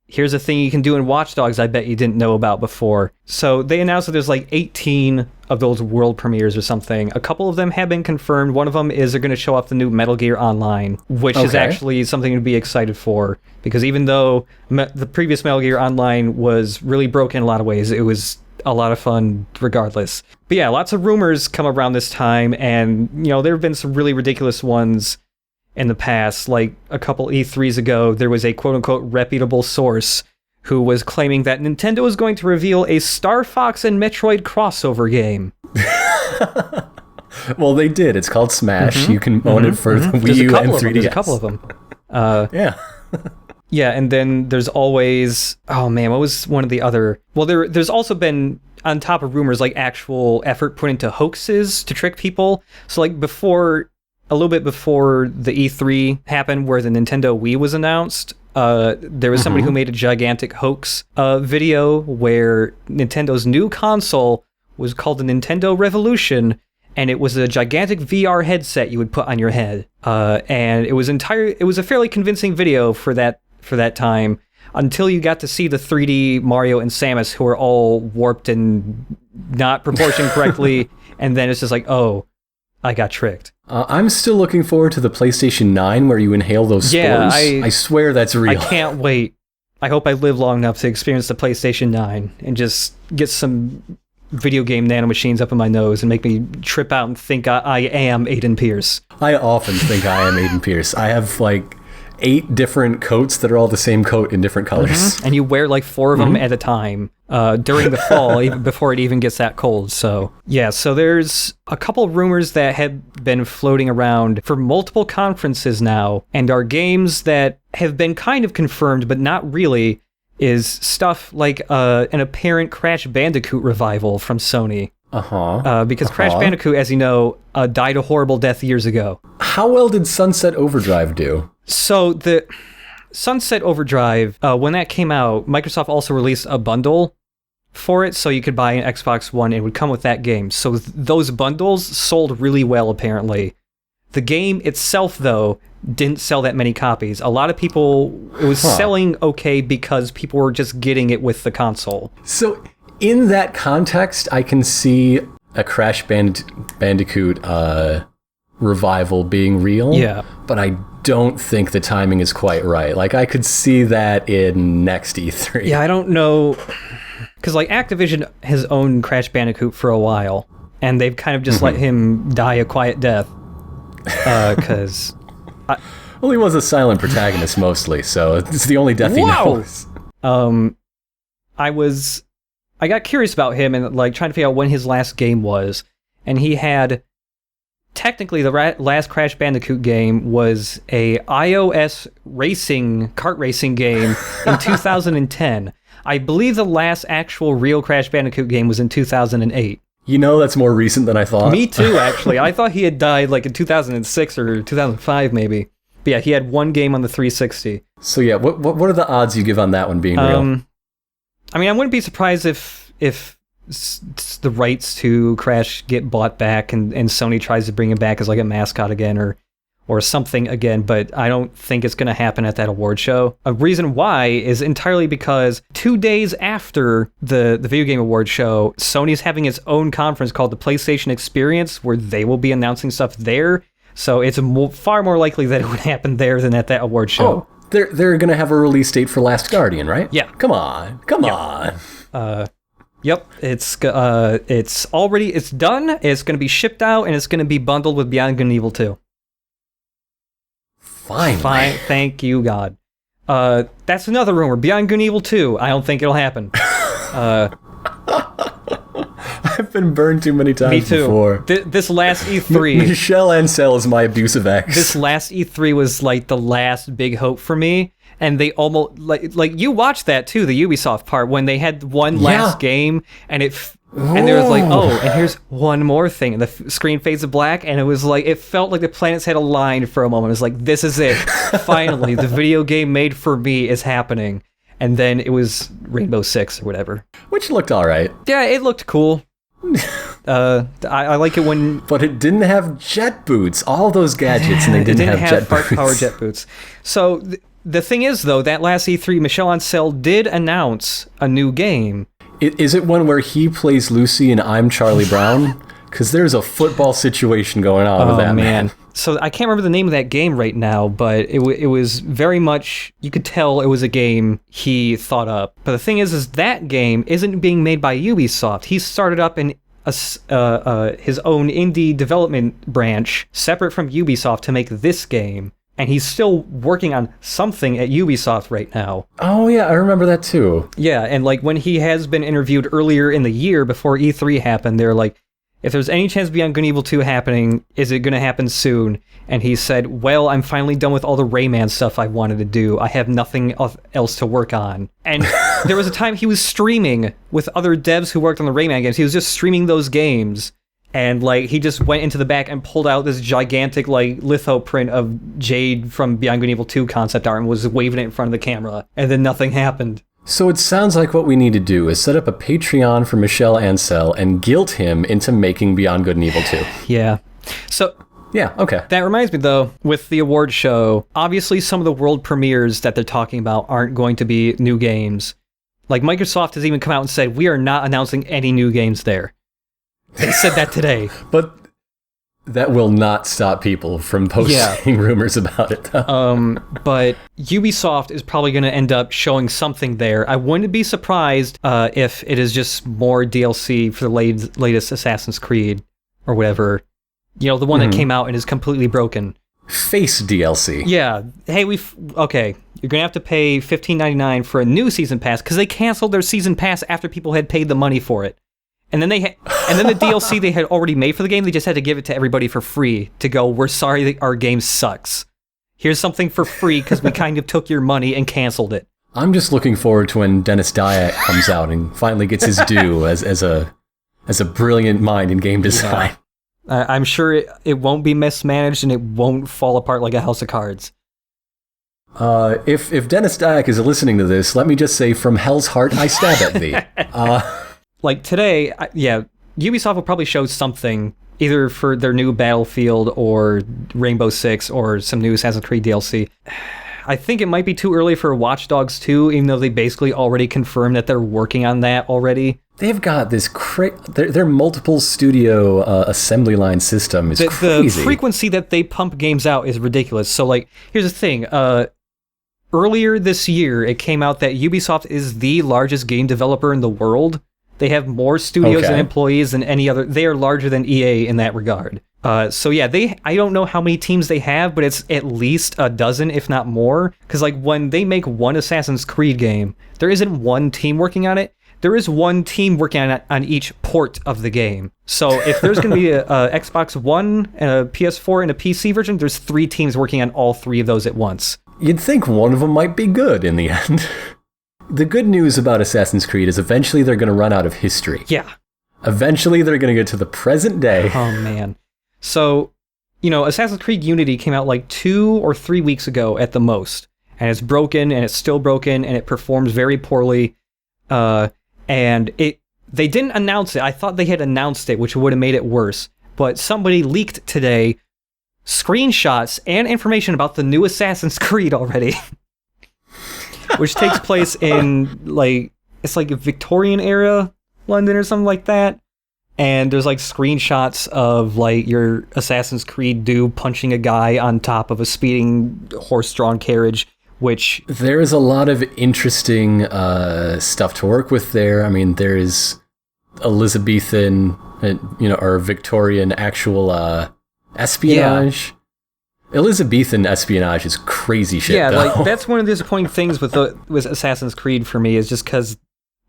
here's a thing you can do in Watch Dogs I bet you didn't know about before. So they announced that there's like 18 of those world premieres or something. A couple of them have been confirmed. One of them is they're going to show off the new Metal Gear Online, which is actually something to be excited for. Because even though the previous Metal Gear Online was really broken in a lot of ways, it was a lot of fun regardless. But yeah, lots of rumors come around this time, and you know, there have been some really ridiculous ones in the past. Like a couple E3s ago, there was a quote-unquote reputable source who was claiming that Nintendo was going to reveal a Star Fox and Metroid crossover game. Well, they did. It's called Smash. You can own it for the Wii U and 3DS. There's a couple of them. Yeah. Yeah, and then there's always... Oh, man, what was one of the other... Well, there's also been, on top of rumors, like actual effort put into hoaxes to trick people. So, like, a little bit before the E3 happened, where the Nintendo Wii was announced, there was somebody who made a gigantic hoax video where Nintendo's new console was called the Nintendo Revolution, and it was a gigantic VR headset you would put on your head. And it was a fairly convincing video for that time, until you got to see the 3D Mario and Samus, who are all warped and not proportioned correctly, and then it's just like, oh, I got tricked. I'm still looking forward to the PlayStation 9 where you inhale those spores. I swear that's real. I can't wait. I hope I live long enough to experience the PlayStation 9 and just get some video game nanomachines up in my nose and make me trip out and think I am Aiden Pierce. I often think I am Aiden Pierce. I have like 8 different coats that are all the same coat in different colors. And you wear like 4 of them at a time during the fall, even before it even gets that cold. So yeah, so there's a couple of rumors that have been floating around for multiple conferences now, and are games that have been kind of confirmed but not really, is stuff like an apparent Crash Bandicoot revival from Sony. Because Crash Bandicoot, as you know, died a horrible death years ago. How well did Sunset Overdrive do? So the Sunset Overdrive, when that came out, Microsoft also released a bundle for it, so you could buy an Xbox One and it would come with that game. So those bundles sold really well, apparently. The game itself, though, didn't sell that many copies. A lot of people, it was selling okay because people were just getting it with the console. So in that context, I can see a Crash Bandicoot revival being real. Yeah. But I don't think the timing is quite right. Like, I could see that in next E3. Yeah, I don't know. Because, like, Activision has owned Crash Bandicoot for a while, and they've kind of just let him die a quiet death. Because... well, he was a silent protagonist mostly, so it's the only death he knows. I got curious about him and like trying to figure out when his last game was, and he had technically the last Crash Bandicoot game was a iOS kart racing game in 2010. I believe the last actual real Crash Bandicoot game was in 2008. You know, that's more recent than I thought. Me too, actually. I thought he had died like in 2006 or 2005 maybe. But yeah, he had one game on the 360. So yeah, what are the odds you give on that one being real? I mean, I wouldn't be surprised if the rights to Crash get bought back and Sony tries to bring him back as like a mascot again or something again, but I don't think it's going to happen at that award show. A reason why is entirely because 2 days after the video game award show, Sony's having its own conference called the PlayStation Experience, where they will be announcing stuff there. So it's far more likely that it would happen there than at that award show. Oh, they're going to have a release date for Last Guardian, right? Yeah. Come on. Yep, it's done. It's going to be shipped out, and it's going to be bundled with Beyond Good and Evil 2. Fine. Thank you, God. That's another rumor. Beyond Good and Evil 2. I don't think it'll happen. I've been burned too many times me too. Before. This last E3... Michelle Ancel is my abusive ex. This last E3 was like the last big hope for me. And they almost... Like you watched that too, the Ubisoft part, when they had one last game, and and there was like, oh, and here's one more thing. And the screen fades to black, and it was like, it felt like the planets had aligned for a moment. It was like, this is it. Finally, the video game made for me is happening. And then it was Rainbow Six or whatever. Which looked all right. Yeah, it looked cool. I like it when... But it didn't have jet boots. All those gadgets, and they didn't have jet boots. Power jet boots. So the thing is, though, that last E3, Michel Ancel did announce a new game. Is it one where he plays Lucy and I'm Charlie Brown? Because there's a football situation going on with that man. So I can't remember the name of that game right now, but it was very much, you could tell it was a game he thought up. But the thing is that game isn't being made by Ubisoft. He started up in his own indie development branch, separate from Ubisoft, to make this game. And he's still working on something at Ubisoft right now. Oh, yeah, I remember that too. Yeah, and like when he has been interviewed earlier in the year before E3 happened, they're like, if there's any chance Beyond Good and Evil 2 happening, is it going to happen soon? And he said, well, I'm finally done with all the Rayman stuff I wanted to do. I have nothing else to work on. And there was a time he was streaming with other devs who worked on the Rayman games. He was just streaming those games. And like he just went into the back and pulled out this gigantic like litho print of Jade from Beyond Good and Evil 2 concept art and was waving it in front of the camera. And then nothing happened. So it sounds like what we need to do is set up a Patreon for Michel Ancel and guilt him into making Beyond Good and Evil 2. Yeah. So... yeah, okay. That reminds me, though, with the award show, obviously some of the world premieres that they're talking about aren't going to be new games. Like, Microsoft has even come out and said, we are not announcing any new games there. They said that today. But that will not stop people from posting rumors about it, though. But Ubisoft is probably going to end up showing something there. I wouldn't be surprised if it is just more DLC for the latest Assassin's Creed or whatever. You know, the one that came out and is completely broken. Face DLC. Yeah. Hey, okay. You're going to have to pay $15.99 for a new season pass because they canceled their season pass after people had paid the money for it. And then the DLC they had already made for the game, they just had to give it to everybody for free to go, we're sorry that our game sucks. Here's something for free because we kind of took your money and canceled it. I'm just looking forward to when Dennis Dyack comes out and finally gets his due as a brilliant mind in game design. Yeah. I'm sure it won't be mismanaged and it won't fall apart like a house of cards. If Dennis Dyack is listening to this, let me just say, from hell's heart, I stab at thee. Like today, Ubisoft will probably show something, either for their new Battlefield or Rainbow Six or some new Assassin's Creed DLC. I think it might be too early for Watch Dogs 2, even though they basically already confirmed that they're working on that already. They've got this their multiple studio assembly line system is crazy. The frequency that they pump games out is ridiculous. So, like, here's the thing. Earlier this year, it came out that Ubisoft is the largest game developer in the world. They have more studios and employees than any other. They are larger than EA in that regard. So yeah, I don't know how many teams they have, but it's at least a dozen, if not more. Because like when they make one Assassin's Creed game, there isn't one team working on it. there is one team working on each port of the game. So if there's going to be a Xbox One, and a PS4, and a PC version, there's 3 teams working on all 3 of those at once. You'd think one of them might be good in the end. The good news about Assassin's Creed is eventually they're going to run out of history. Yeah. Eventually they're going to get to the present day. Oh, man. So, Assassin's Creed Unity came out like 2 or 3 weeks ago at the most. And it's broken, and it's still broken, and it performs very poorly. And they didn't announce it. I thought they had announced it, which would have made it worse. But somebody leaked today screenshots and information about the new Assassin's Creed already. Which takes place in, it's like a Victorian era London or something like that. And there's, screenshots of, your Assassin's Creed dude punching a guy on top of a speeding horse-drawn carriage. Which there is a lot of interesting stuff to work with there. I mean, there is Elizabethan, or Victorian actual espionage. Yeah. Elizabethan espionage is crazy shit. Yeah, though. That's one of the disappointing things with Assassin's Creed for me is just because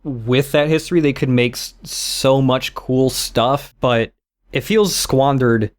with that history they could make so much cool stuff, but it feels squandered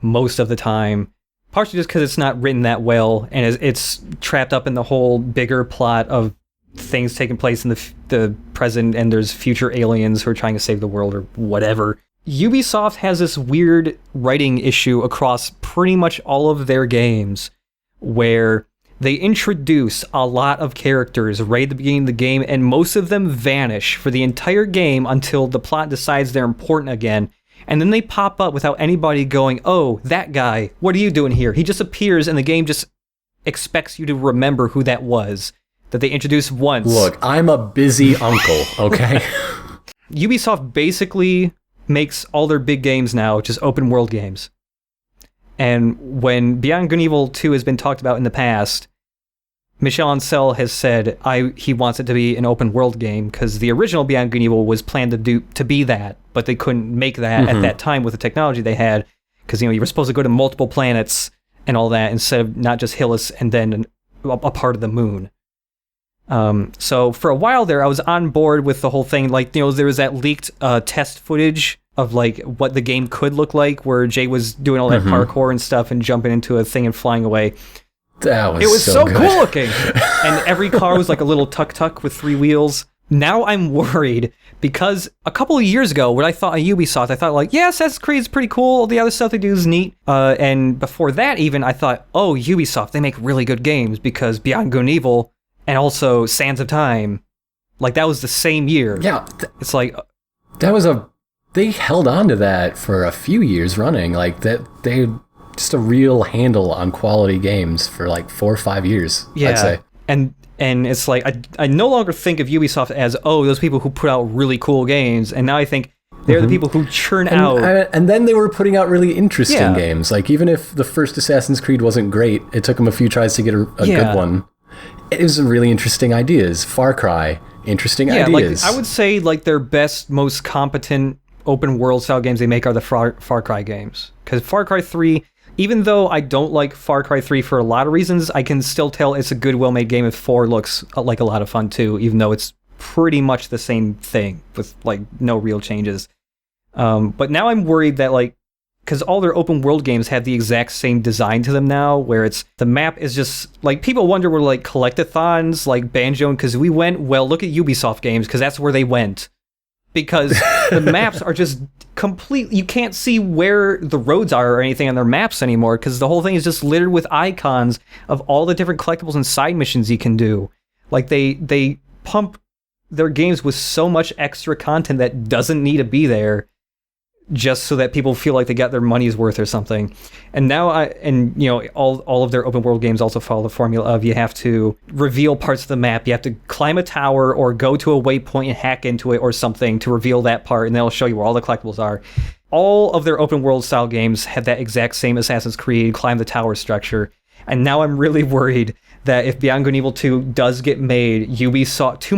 most of the time. Partially just because it's not written that well, and it's trapped up in the whole bigger plot of things taking place in the present, and there's future aliens who are trying to save the world or whatever. Ubisoft has this weird writing issue across pretty much all of their games, where they introduce a lot of characters right at the beginning of the game, and most of them vanish for the entire game until the plot decides they're important again. And then they pop up without anybody going, oh, that guy, what are you doing here? He just appears and the game just expects you to remember who that was, that they introduced once. Look, I'm a busy uncle, okay? Ubisoft basically makes all their big games now just open world games. And when Beyond Good and Evil 2 has been talked about in the past, Michel Ancel has said he wants it to be an open world game because the original Beyond Good and Evil was planned to be that, but they couldn't make that at that time with the technology they had because you were supposed to go to multiple planets and all that instead of not just Hillis and then a part of the moon. So for a while there, I was on board with the whole thing. There was that leaked test footage of what the game could look like, where Jay was doing all that parkour and stuff and jumping into a thing and flying away. It was so cool looking. And every car was like a little tuk-tuk with 3 wheels. Now I'm worried because a couple of years ago, when I thought of Ubisoft, I thought yeah, Assassin's Creed is pretty cool. All the other stuff they do is neat. And before that even, I thought, oh, Ubisoft, they make really good games because Beyond Good and Evil and also Sands of Time, that was the same year. Yeah. It's they held on to that for a few years running. They had just a real handle on quality games for 4 or 5 years, yeah. I'd say. And it's I no longer think of Ubisoft as, oh, those people who put out really cool games, and now I think they're the people who churn out. And then they were putting out really interesting games. Even if the first Assassin's Creed wasn't great, it took them a few tries to get a good one. It was really interesting ideas. Far Cry, interesting ideas. I would say their best, most competent open world style games they make are the Far Cry games. Because Far Cry 3, even though I don't like Far Cry 3 for a lot of reasons, I can still tell it's a good, well-made game. If 4 looks like a lot of fun too, even though it's pretty much the same thing with no real changes. But now I'm worried that because all their open world games have the exact same design to them now, where the map is just people wonder where collectathons like Banjo and Kazooie went. Well, look at Ubisoft games because that's where they went. Because the maps are just completely, you can't see where the roads are or anything on their maps anymore because the whole thing is just littered with icons of all the different collectibles and side missions you can do. They pump their games with so much extra content that doesn't need to be there just so that people feel like they got their money's worth or something. And now all of their open world games also follow the formula of you have to reveal parts of the map. You have to climb a tower or go to a waypoint and hack into it or something to reveal that part, and they'll show you where all the collectibles are. All of their open world style games had that exact same Assassin's Creed climb the tower structure. And now I'm really worried that if Beyond Good and Evil 2 does get made, too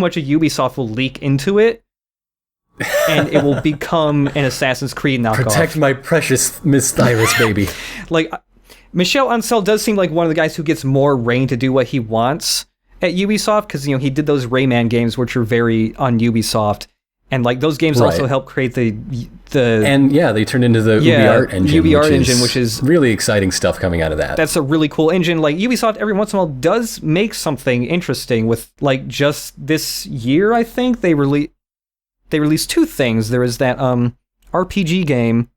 much of Ubisoft will leak into it, and it will become an Assassin's Creed knockoff. Protect my precious Miss Thyris, baby. Michel Ancel does seem like one of the guys who gets more reign to do what he wants, at Ubisoft because he did those Rayman games, which are very on Ubisoft, and like those games also help create the and they turned into the UbiArt engine, which is really exciting stuff coming out of that. That's a really cool engine. Like Ubisoft every once in a while does make something interesting. With like just this year, I think they released two things. There was that RPG game.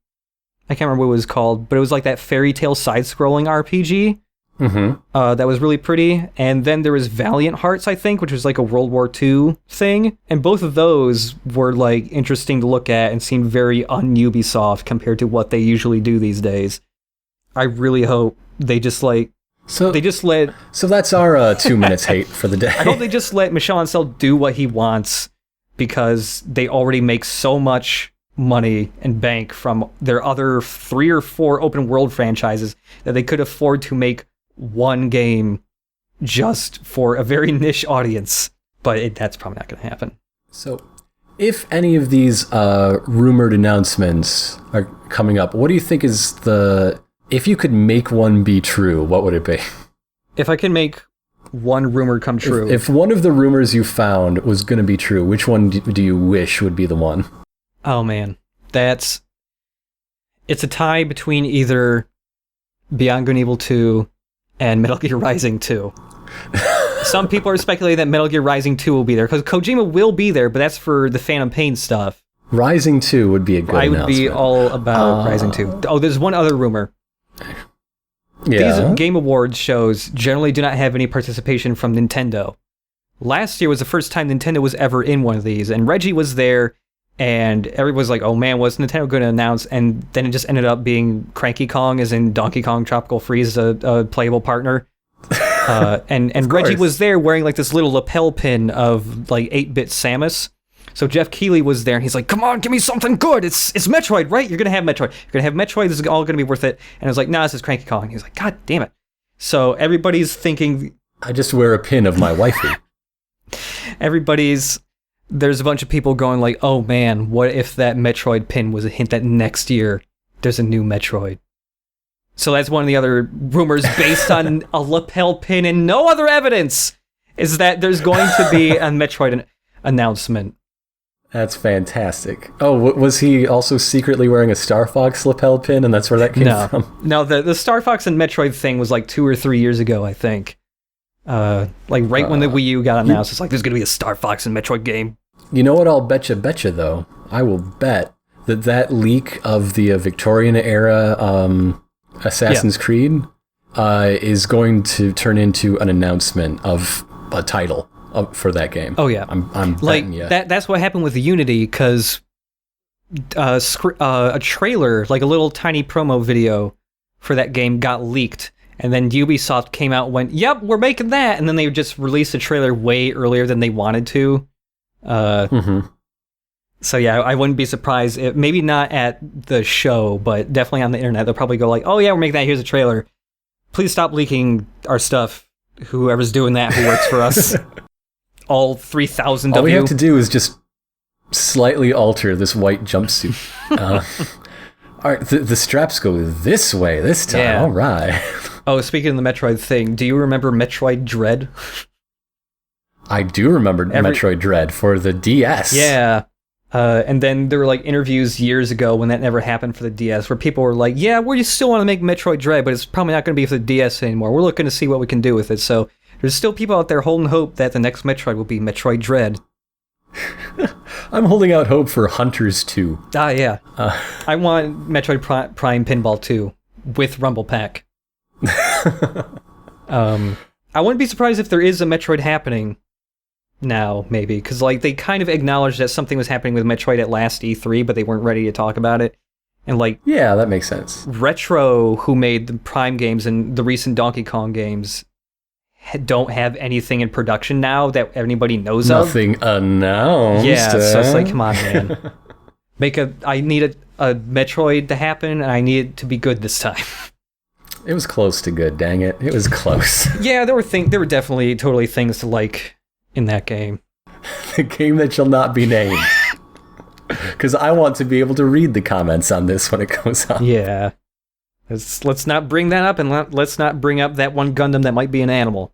I can't remember what it was called, but it was like that fairy tale side-scrolling RPG. That was really pretty. And then there was Valiant Hearts, I think, which was like a World War II thing. And both of those were like interesting to look at and seemed very un-Ubisoft compared to what they usually do these days. I really hope they just let... So that's our 2 minutes hate for the day. I hope they just let Michel Ancel do what he wants because they already make so much money and bank from their other 3 or 4 open world franchises that they could afford to make one game just for a very niche audience, but that's probably not going to happen. So, if any of these rumored announcements are coming up, what do you think is if you could make one be true, what would it be? If I can make one rumor come true. If one of the rumors you found was going to be true, which one do you wish would be the one? Oh man, it's a tie between either Beyond Good and Evil 2 and Metal Gear Rising 2. Some people are speculating that Metal Gear Rising 2 will be there, because Kojima will be there, but that's for the Phantom Pain stuff. Rising 2 would be a good announcement. I would be all about Rising 2. Oh, there's one other rumor. Yeah. These Game Awards shows generally do not have any participation from Nintendo. Last year was the first time Nintendo was ever in one of these, and Reggie was there, and everyone was like, oh man, what's Nintendo going to announce? And then it just ended up being Cranky Kong, as in Donkey Kong Tropical Freeze, a playable partner. And Reggie was there wearing like this little lapel pin of like 8-bit Samus. So Jeff Keighley was there, and he's like, come on, give me something good. It's Metroid, right? You're going to have Metroid. You're going to have Metroid. This is all going to be worth it. And I was like, nah, this is Cranky Kong. He was like, God damn it. So everybody's thinking... I just wear a pin of my wifey. There's a bunch of people going like, oh man, what if that Metroid pin was a hint that next year there's a new Metroid? So that's one of the other rumors based on a lapel pin and no other evidence, is that there's going to be a Metroid announcement. That's fantastic. Oh, was he also secretly wearing a Star Fox lapel pin, and that's where that came from? No, the Star Fox and Metroid thing was like 2 or 3 years ago, I think. When the Wii U got announced, it's like, there's going to be a Star Fox and Metroid game. You know what I'll betcha, though? I will bet that leak of the Victorian era Assassin's Creed is going to turn into an announcement of a title for that game. Oh yeah, I'm betting you. That's what happened with Unity, because a trailer, like a little tiny promo video for that game, got leaked, and then Ubisoft came out and went, "Yep, we're making that," and then they just released a trailer way earlier than they wanted to. So yeah, I wouldn't be surprised if, maybe not at the show, but definitely on the internet, they'll probably go like, "Oh yeah, we're making that. Here's a trailer. Please stop leaking our stuff. Whoever's doing that, who works for us." All 3,000 of you. All we have to do is just slightly alter this white jumpsuit. All right, the straps go this way this time. Yeah. All right. Oh, speaking of the Metroid thing, do you remember Metroid Dread? I do remember Metroid Dread for the DS. Yeah. And then there were like interviews years ago when that never happened for the DS, where people were like, yeah, we still want to make Metroid Dread, but it's probably not going to be for the DS anymore. We're looking to see what we can do with it. So there's still people out there holding hope that the next Metroid will be Metroid Dread. I'm holding out hope for Hunters 2. Ah, yeah. I want Metroid Prime Pinball 2 with Rumble Pack. I wouldn't be surprised if there is a Metroid happening now, maybe, because like they kind of acknowledged that something was happening with Metroid at last E3, but they weren't ready to talk about it. And like, yeah, that makes sense. Retro, who made the Prime games and the recent Donkey Kong games, don't have anything in production now that anybody knows of. Nothing announced. Yeah, so it's like, come on, man. I need a Metroid to happen, and I need it to be good this time. It was close to good, dang it. It was close. Yeah, there were definitely totally things to like in that game. The game that shall not be named. Because I want to be able to read the comments on this when it goes on. Yeah. Let's not bring that up, and let's not bring up that one Gundam that might be an animal.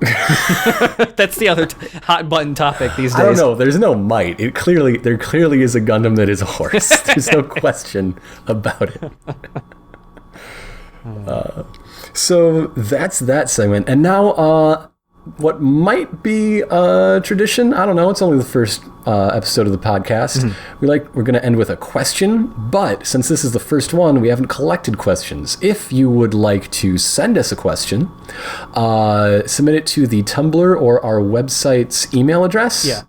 That's the other hot button topic these days. I don't know. There's no might. There clearly is a Gundam that is a horse. There's no question about it. So that's that segment. And now, what might be a tradition, I don't know, it's only the first episode of the podcast. We're going to end with a question, but since this is the first one, we haven't collected questions. If you would like to send us a question, submit it to the Tumblr or our website's email address. Yeah.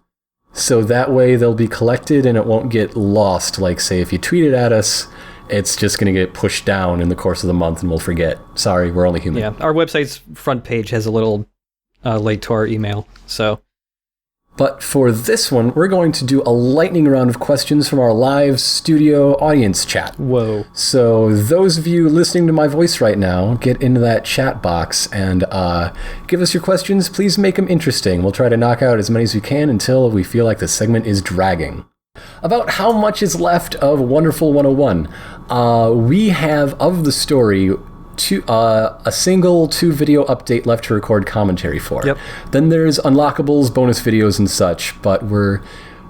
So that way they'll be collected and it won't get lost. Like, say, if you tweet it at us, it's just going to get pushed down in the course of the month and we'll forget. Sorry, we're only human. Yeah, our website's front page has a little link to our email, so. But for this one, we're going to do a lightning round of questions from our live studio audience chat. Whoa. So those of you listening to my voice right now, get into that chat box and give us your questions. Please make them interesting. We'll try to knock out as many as we can until we feel like the segment is dragging. About how much is left of Wonderful 101? We have, of the story, a single 2-video update left to record commentary for. Yep. Then there's unlockables, bonus videos, and such, but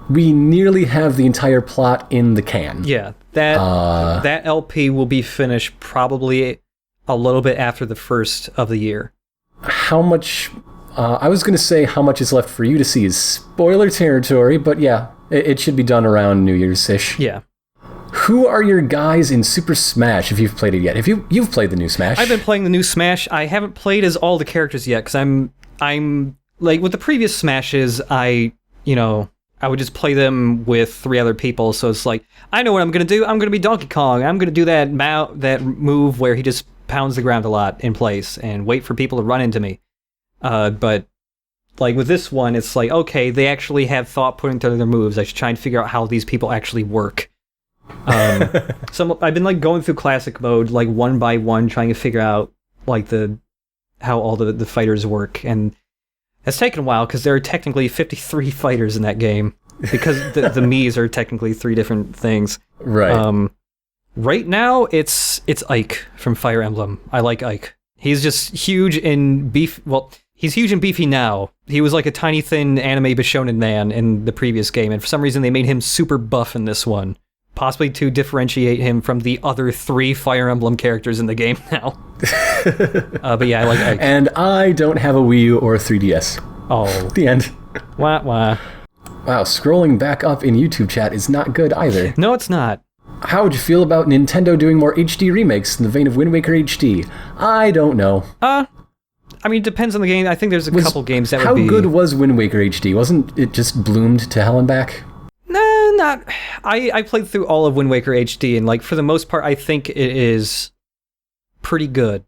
we nearly have the entire plot in the can. Yeah, that LP will be finished probably a little bit after the first of the year. How much... I was going to say how much is left for you to see is spoiler territory, but yeah, it should be done around New Year's-ish. Yeah. Who are your guys in Super Smash, if you've played it yet? You've played the new Smash? I've been playing the new Smash. I haven't played as all the characters yet, because I'm like, with the previous Smashes, I would just play them with 3 other people, so it's like, I know what I'm going to do. I'm going to be Donkey Kong. I'm going to do that move where he just pounds the ground a lot in place and wait for people to run into me. But like with this one, it's like, okay, they actually have thought put into their moves. I should try and figure out how these people actually work. So I've been like going through classic mode, like one by one, trying to figure out like how all the fighters work, and it's taken a while because there are technically 53 fighters in that game because the Mii's are technically 3 different things. Right. Right now it's Ike from Fire Emblem. I like Ike. He's just huge and beef. Well, he's huge and beefy now. He was like a tiny, thin anime Bishonen man in the previous game, and for some reason they made him super buff in this one. Possibly to differentiate him from the other 3 Fire Emblem characters in the game now. But yeah, I like Ike. And I don't have a Wii U or a 3DS. Oh. The end. Wah, wah. Wow, scrolling back up in YouTube chat is not good either. No, it's not. How would you feel about Nintendo doing more HD remakes in the vein of Wind Waker HD? I don't know. I mean, it depends on the game. I think there's a couple games that would be... How good was Wind Waker HD? Wasn't it just bloomed to hell and back? No, not... I played through all of Wind Waker HD, and like for the most part, I think it is pretty good.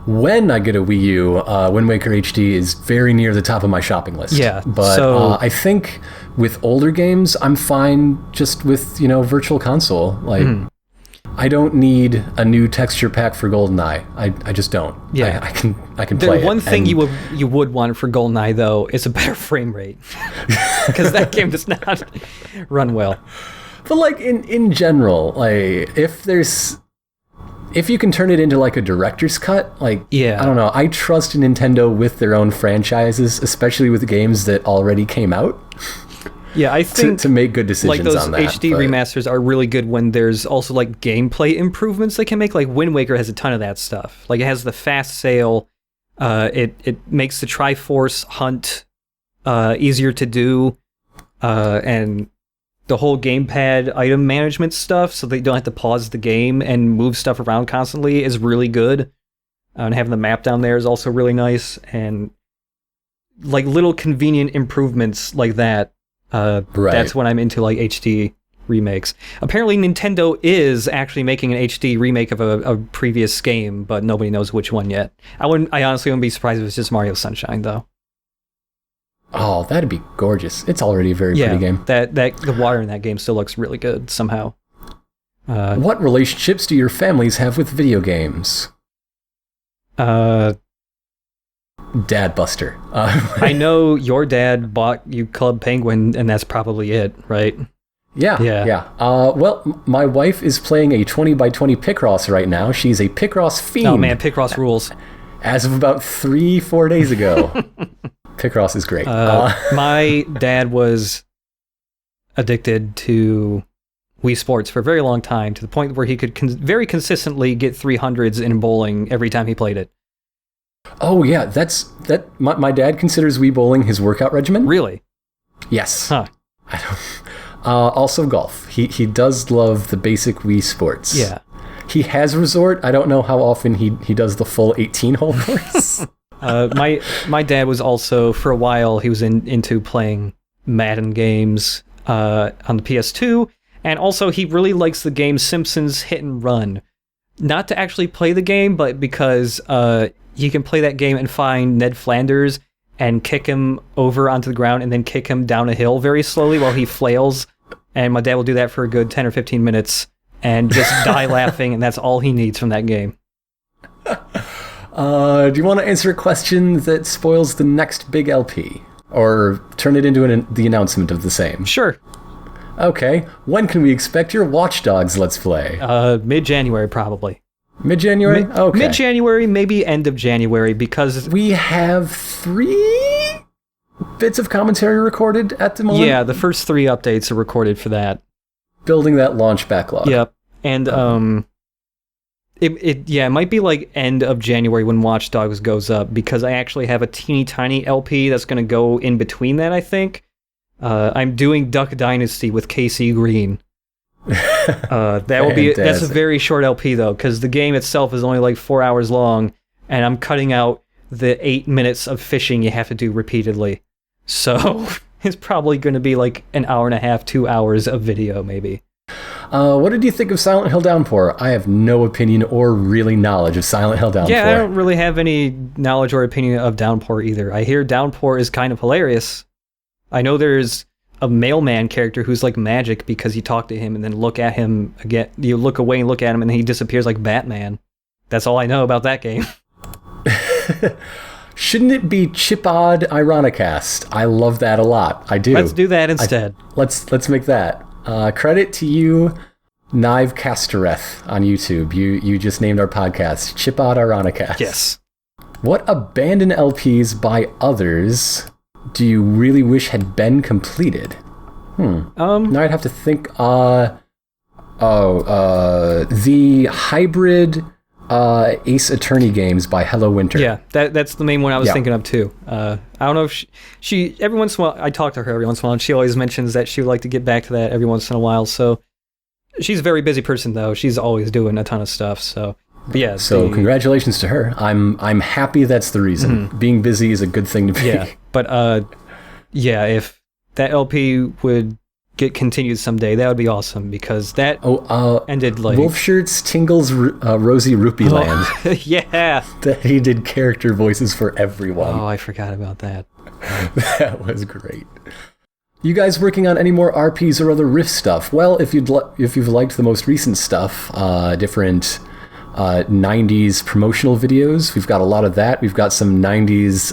When I get a Wii U, Wind Waker HD is very near the top of my shopping list. Yeah, but so... I think with older games, I'm fine just with, Virtual Console. Like, I don't need a new texture pack for GoldenEye. I just don't. Yeah, I can play it. The one thing you would want for GoldenEye though is a better frame rate, because that game does not run well. But like in general, like if you can turn it into like a director's cut, like, yeah. I don't know. I trust Nintendo with their own franchises, especially with games that already came out. Yeah, I think to make good decisions like on that. those HD remasters are really good when there's also like gameplay improvements they can make. Like Wind Waker has a ton of that stuff. Like it has the fast sail. It makes the Triforce hunt easier to do, and the whole gamepad item management stuff, so they don't have to pause the game and move stuff around constantly, is really good. And having the map down there is also really nice, and like little convenient improvements like that. Right. That's when I'm into like HD remakes. Apparently Nintendo is actually making an HD remake of a previous game, but nobody knows which one yet. I honestly wouldn't be surprised if it's just Mario Sunshine though. Oh, that'd be gorgeous. It's already a very pretty game. That the water in that game still looks really good somehow. What relationships do your families have with video games? Dad Buster. I know your dad bought you Club Penguin, and that's probably it, right? Yeah. Well, my wife is playing a 20x20 Picross right now. She's a Picross fiend. Oh man, Picross rules. As of about 3-4 days ago. Picross is great. My dad was addicted to Wii Sports for a very long time, to the point where he could very consistently get 300s in bowling every time he played it. Oh yeah, my dad considers Wii bowling his workout regimen. Really? Yes. Huh. I don't. Also golf. He does love the basic Wii Sports. Yeah. He has Resort. I don't know how often he does the full 18-hole course. My dad was also, for a while, he was into playing Madden games on the PS2, and also he really likes the game Simpsons Hit and Run. Not to actually play the game, but because you can play that game and find Ned Flanders and kick him over onto the ground and then kick him down a hill very slowly while he flails. And my dad will do that for a good 10 or 15 minutes and just die laughing, and that's all he needs from that game. Do you want to answer a question that spoils the next big LP? Or turn it into the announcement of the same? Sure. Okay. When can we expect your Watch Dogs Let's Play? Mid-January, probably. Mid-January? Okay. Mid-January, maybe end of January, because... We have 3 bits of commentary recorded at the moment? Yeah, the first 3 updates are recorded for that. Building that launch backlog. Yep. And, it might be like end of January when Watch Dogs goes up, because I actually have a teeny tiny LP that's going to go in between that, I think. I'm doing Duck Dynasty with KC Green. That's a very short LP though, because the game itself is only like 4 hours long, and I'm cutting out the 8 minutes of fishing you have to do repeatedly. So it's probably going to be like an hour and a half, 2 hours of video, maybe. What did you think of Silent Hill Downpour? I have no opinion or really knowledge of Silent Hill Downpour. Yeah, I don't really have any knowledge or opinion of Downpour either. I hear Downpour is kind of hilarious. I know there's a mailman character who's like magic, because you talk to him and then look at him again. You look away and look at him and he disappears like Batman. That's all I know about that game. Shouldn't it be Chipod Ironicast? I love that a lot. I do. Let's do that instead. Let's make that. Credit to you, Nive Castereth on YouTube. You just named our podcast Chipod Ironicast. Yes. What abandoned LPs by others do you really wish had been completed? Now I'd have to think. The hybrid Ace Attorney games by Hello Winter. Yeah, that's the main one I was thinking of too. I don't know if she every once in a while, I talk to her every once in a while, and she always mentions that she would like to get back to that every once in a while. So she's a very busy person though. She's always doing a ton of stuff. So but yeah. So congratulations to her. I'm happy that's the reason. Mm-hmm. Being busy is a good thing to be. Yeah, but if that LP would get continued someday, that would be awesome, because that ended like Wolf Shirts Tingle's Rosie Rupee Land. Yeah, that he did character voices for everyone. Oh, I forgot about that. That was great. You guys working on any more RPs or other Rift stuff? Well, if you've liked the most recent stuff, different 90s promotional videos, we've got a lot of that. We've got some 90s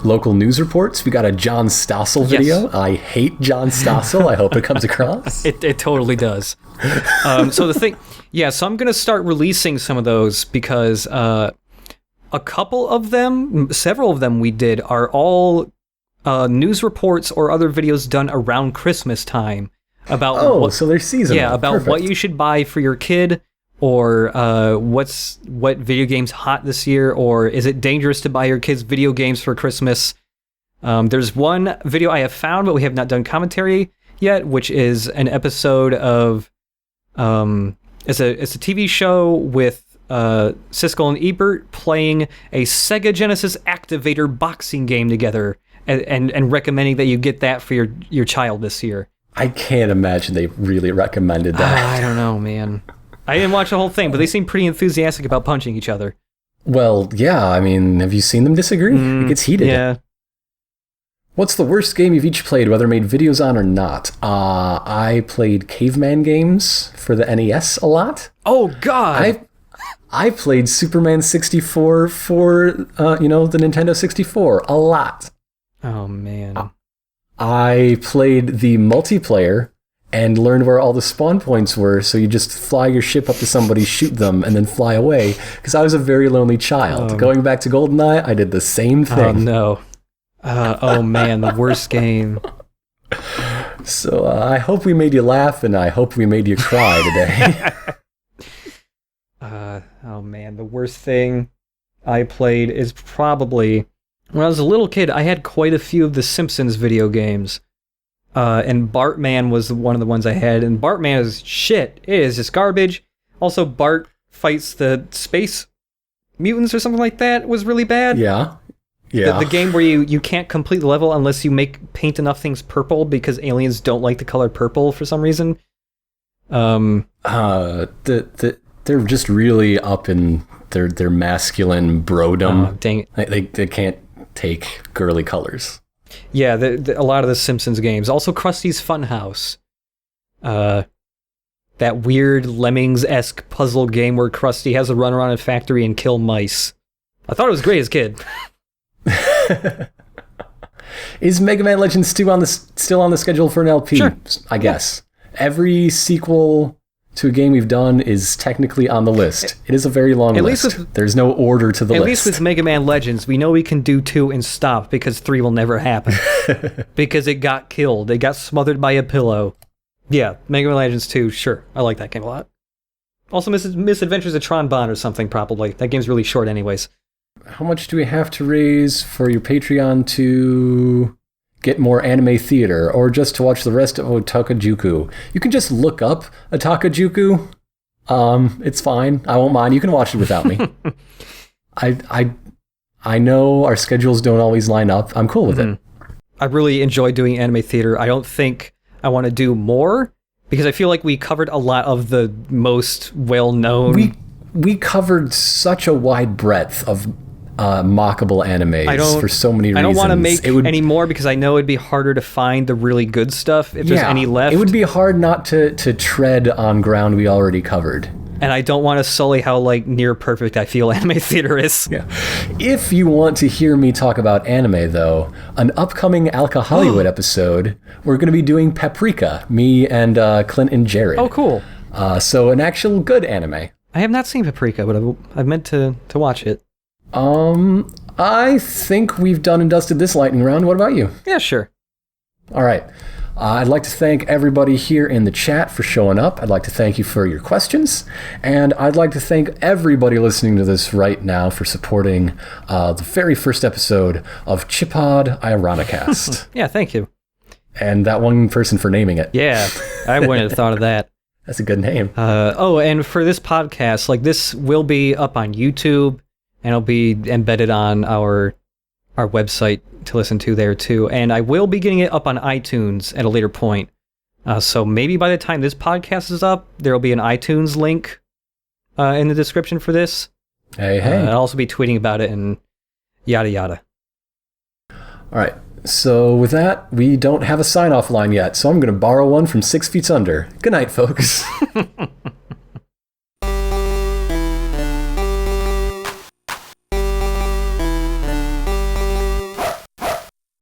local news reports. We got a John Stossel video. Yes. I hate John Stossel. I hope it comes across. It totally does. So I'm going to start releasing some of those, because a couple of them, several of them we did, are all news reports or other videos done around Christmas time about so they're seasonal. Yeah, about Perfect. what you should buy for your kid, or what video game's hot this year, or is it dangerous to buy your kids video games for Christmas? There's one video I have found, but we have not done commentary yet, which is an episode of it's a TV show with Siskel and Ebert playing a Sega Genesis Activator boxing game together, and recommending that you get that for your child this year. I can't imagine they really recommended that. I don't know, man. I didn't watch the whole thing, but they seem pretty enthusiastic about punching each other. Well, yeah, I mean, have you seen them disagree? It gets heated. Yeah. What's the worst game you've each played, whether made videos on or not? I played caveman games for the NES a lot. Oh, God! I played Superman 64 for, the Nintendo 64 a lot. Oh, man. I played the multiplayer and learned where all the spawn points were, so you just fly your ship up to somebody, shoot them, and then fly away, because I was a very lonely child. Going back to GoldenEye, I did the same thing. Oh, no. Oh, man, the worst game. So I hope we made you laugh, and I hope we made you cry today. Oh, man, the worst thing I played is probably... When I was a little kid, I had quite a few of the Simpsons video games. And Bartman was one of the ones I had, and Bartman is shit. It is just garbage. Also, Bart fights the space mutants or something like that was really bad. Yeah. The game where you can't complete the level unless you paint enough things purple because aliens don't like the color purple for some reason. They're just really up in their masculine brodom. Dang it. They can't take girly colors. Yeah, a lot of the Simpsons games. Also, Krusty's Funhouse. That weird Lemmings-esque puzzle game where Krusty has to run around a factory and kill mice. I thought it was great as a kid. Is Mega Man Legends 2 still on the schedule for an LP? Sure. I guess. Every sequel to a game we've done is technically on the list. It is a very long list. There's no order to the list. At least with Mega Man Legends, we know we can do 2 and stop because 3 will never happen. Because it got killed. It got smothered by a pillow. Yeah, Mega Man Legends 2, sure. I like that game a lot. Also, Misadventures of Tron Bond or something, probably. That game's really short anyways. How much do we have to raise for your Patreon to get more anime theater, or just to watch the rest of Otakajuku? You can just look up Otakajuku. It's fine. I won't mind. You can watch it without me. I know our schedules don't always line up. I'm cool with it. I really enjoy doing anime theater. I don't think I want to do more, because I feel like we covered a lot of the most well-known... We covered such a wide breadth of mockable animes for so many reasons. I don't want to make any more because I know it'd be harder to find the really good stuff if there's any left. It would be hard not to tread on ground we already covered. And I don't want to sully how near perfect I feel anime theater is. Yeah. If you want to hear me talk about anime, though, an upcoming Alka Hollywood episode, we're going to be doing Paprika, me and Clint and Jared. Oh, cool. So an actual good anime. I have not seen Paprika, but I've meant to watch it. I think we've done and dusted this lightning round. What about you? Yeah, sure. All right. I'd like to thank everybody here in the chat for showing up. I'd like to thank you for your questions. And I'd like to thank everybody listening to this right now for supporting the very first episode of Chipod Ironicast. Yeah, thank you. And that one person for naming it. Yeah, I wouldn't have thought of that. That's a good name. And for this podcast, this will be up on YouTube, and it'll be embedded on our website to listen to there too. And I will be getting it up on iTunes at a later point. So maybe by the time this podcast is up, there will be an iTunes link in the description for this. Hey. I'll also be tweeting about it and yada yada. All right. So with that, we don't have a sign-off line yet, so I'm going to borrow one from 6 Feet Under. Good night, folks.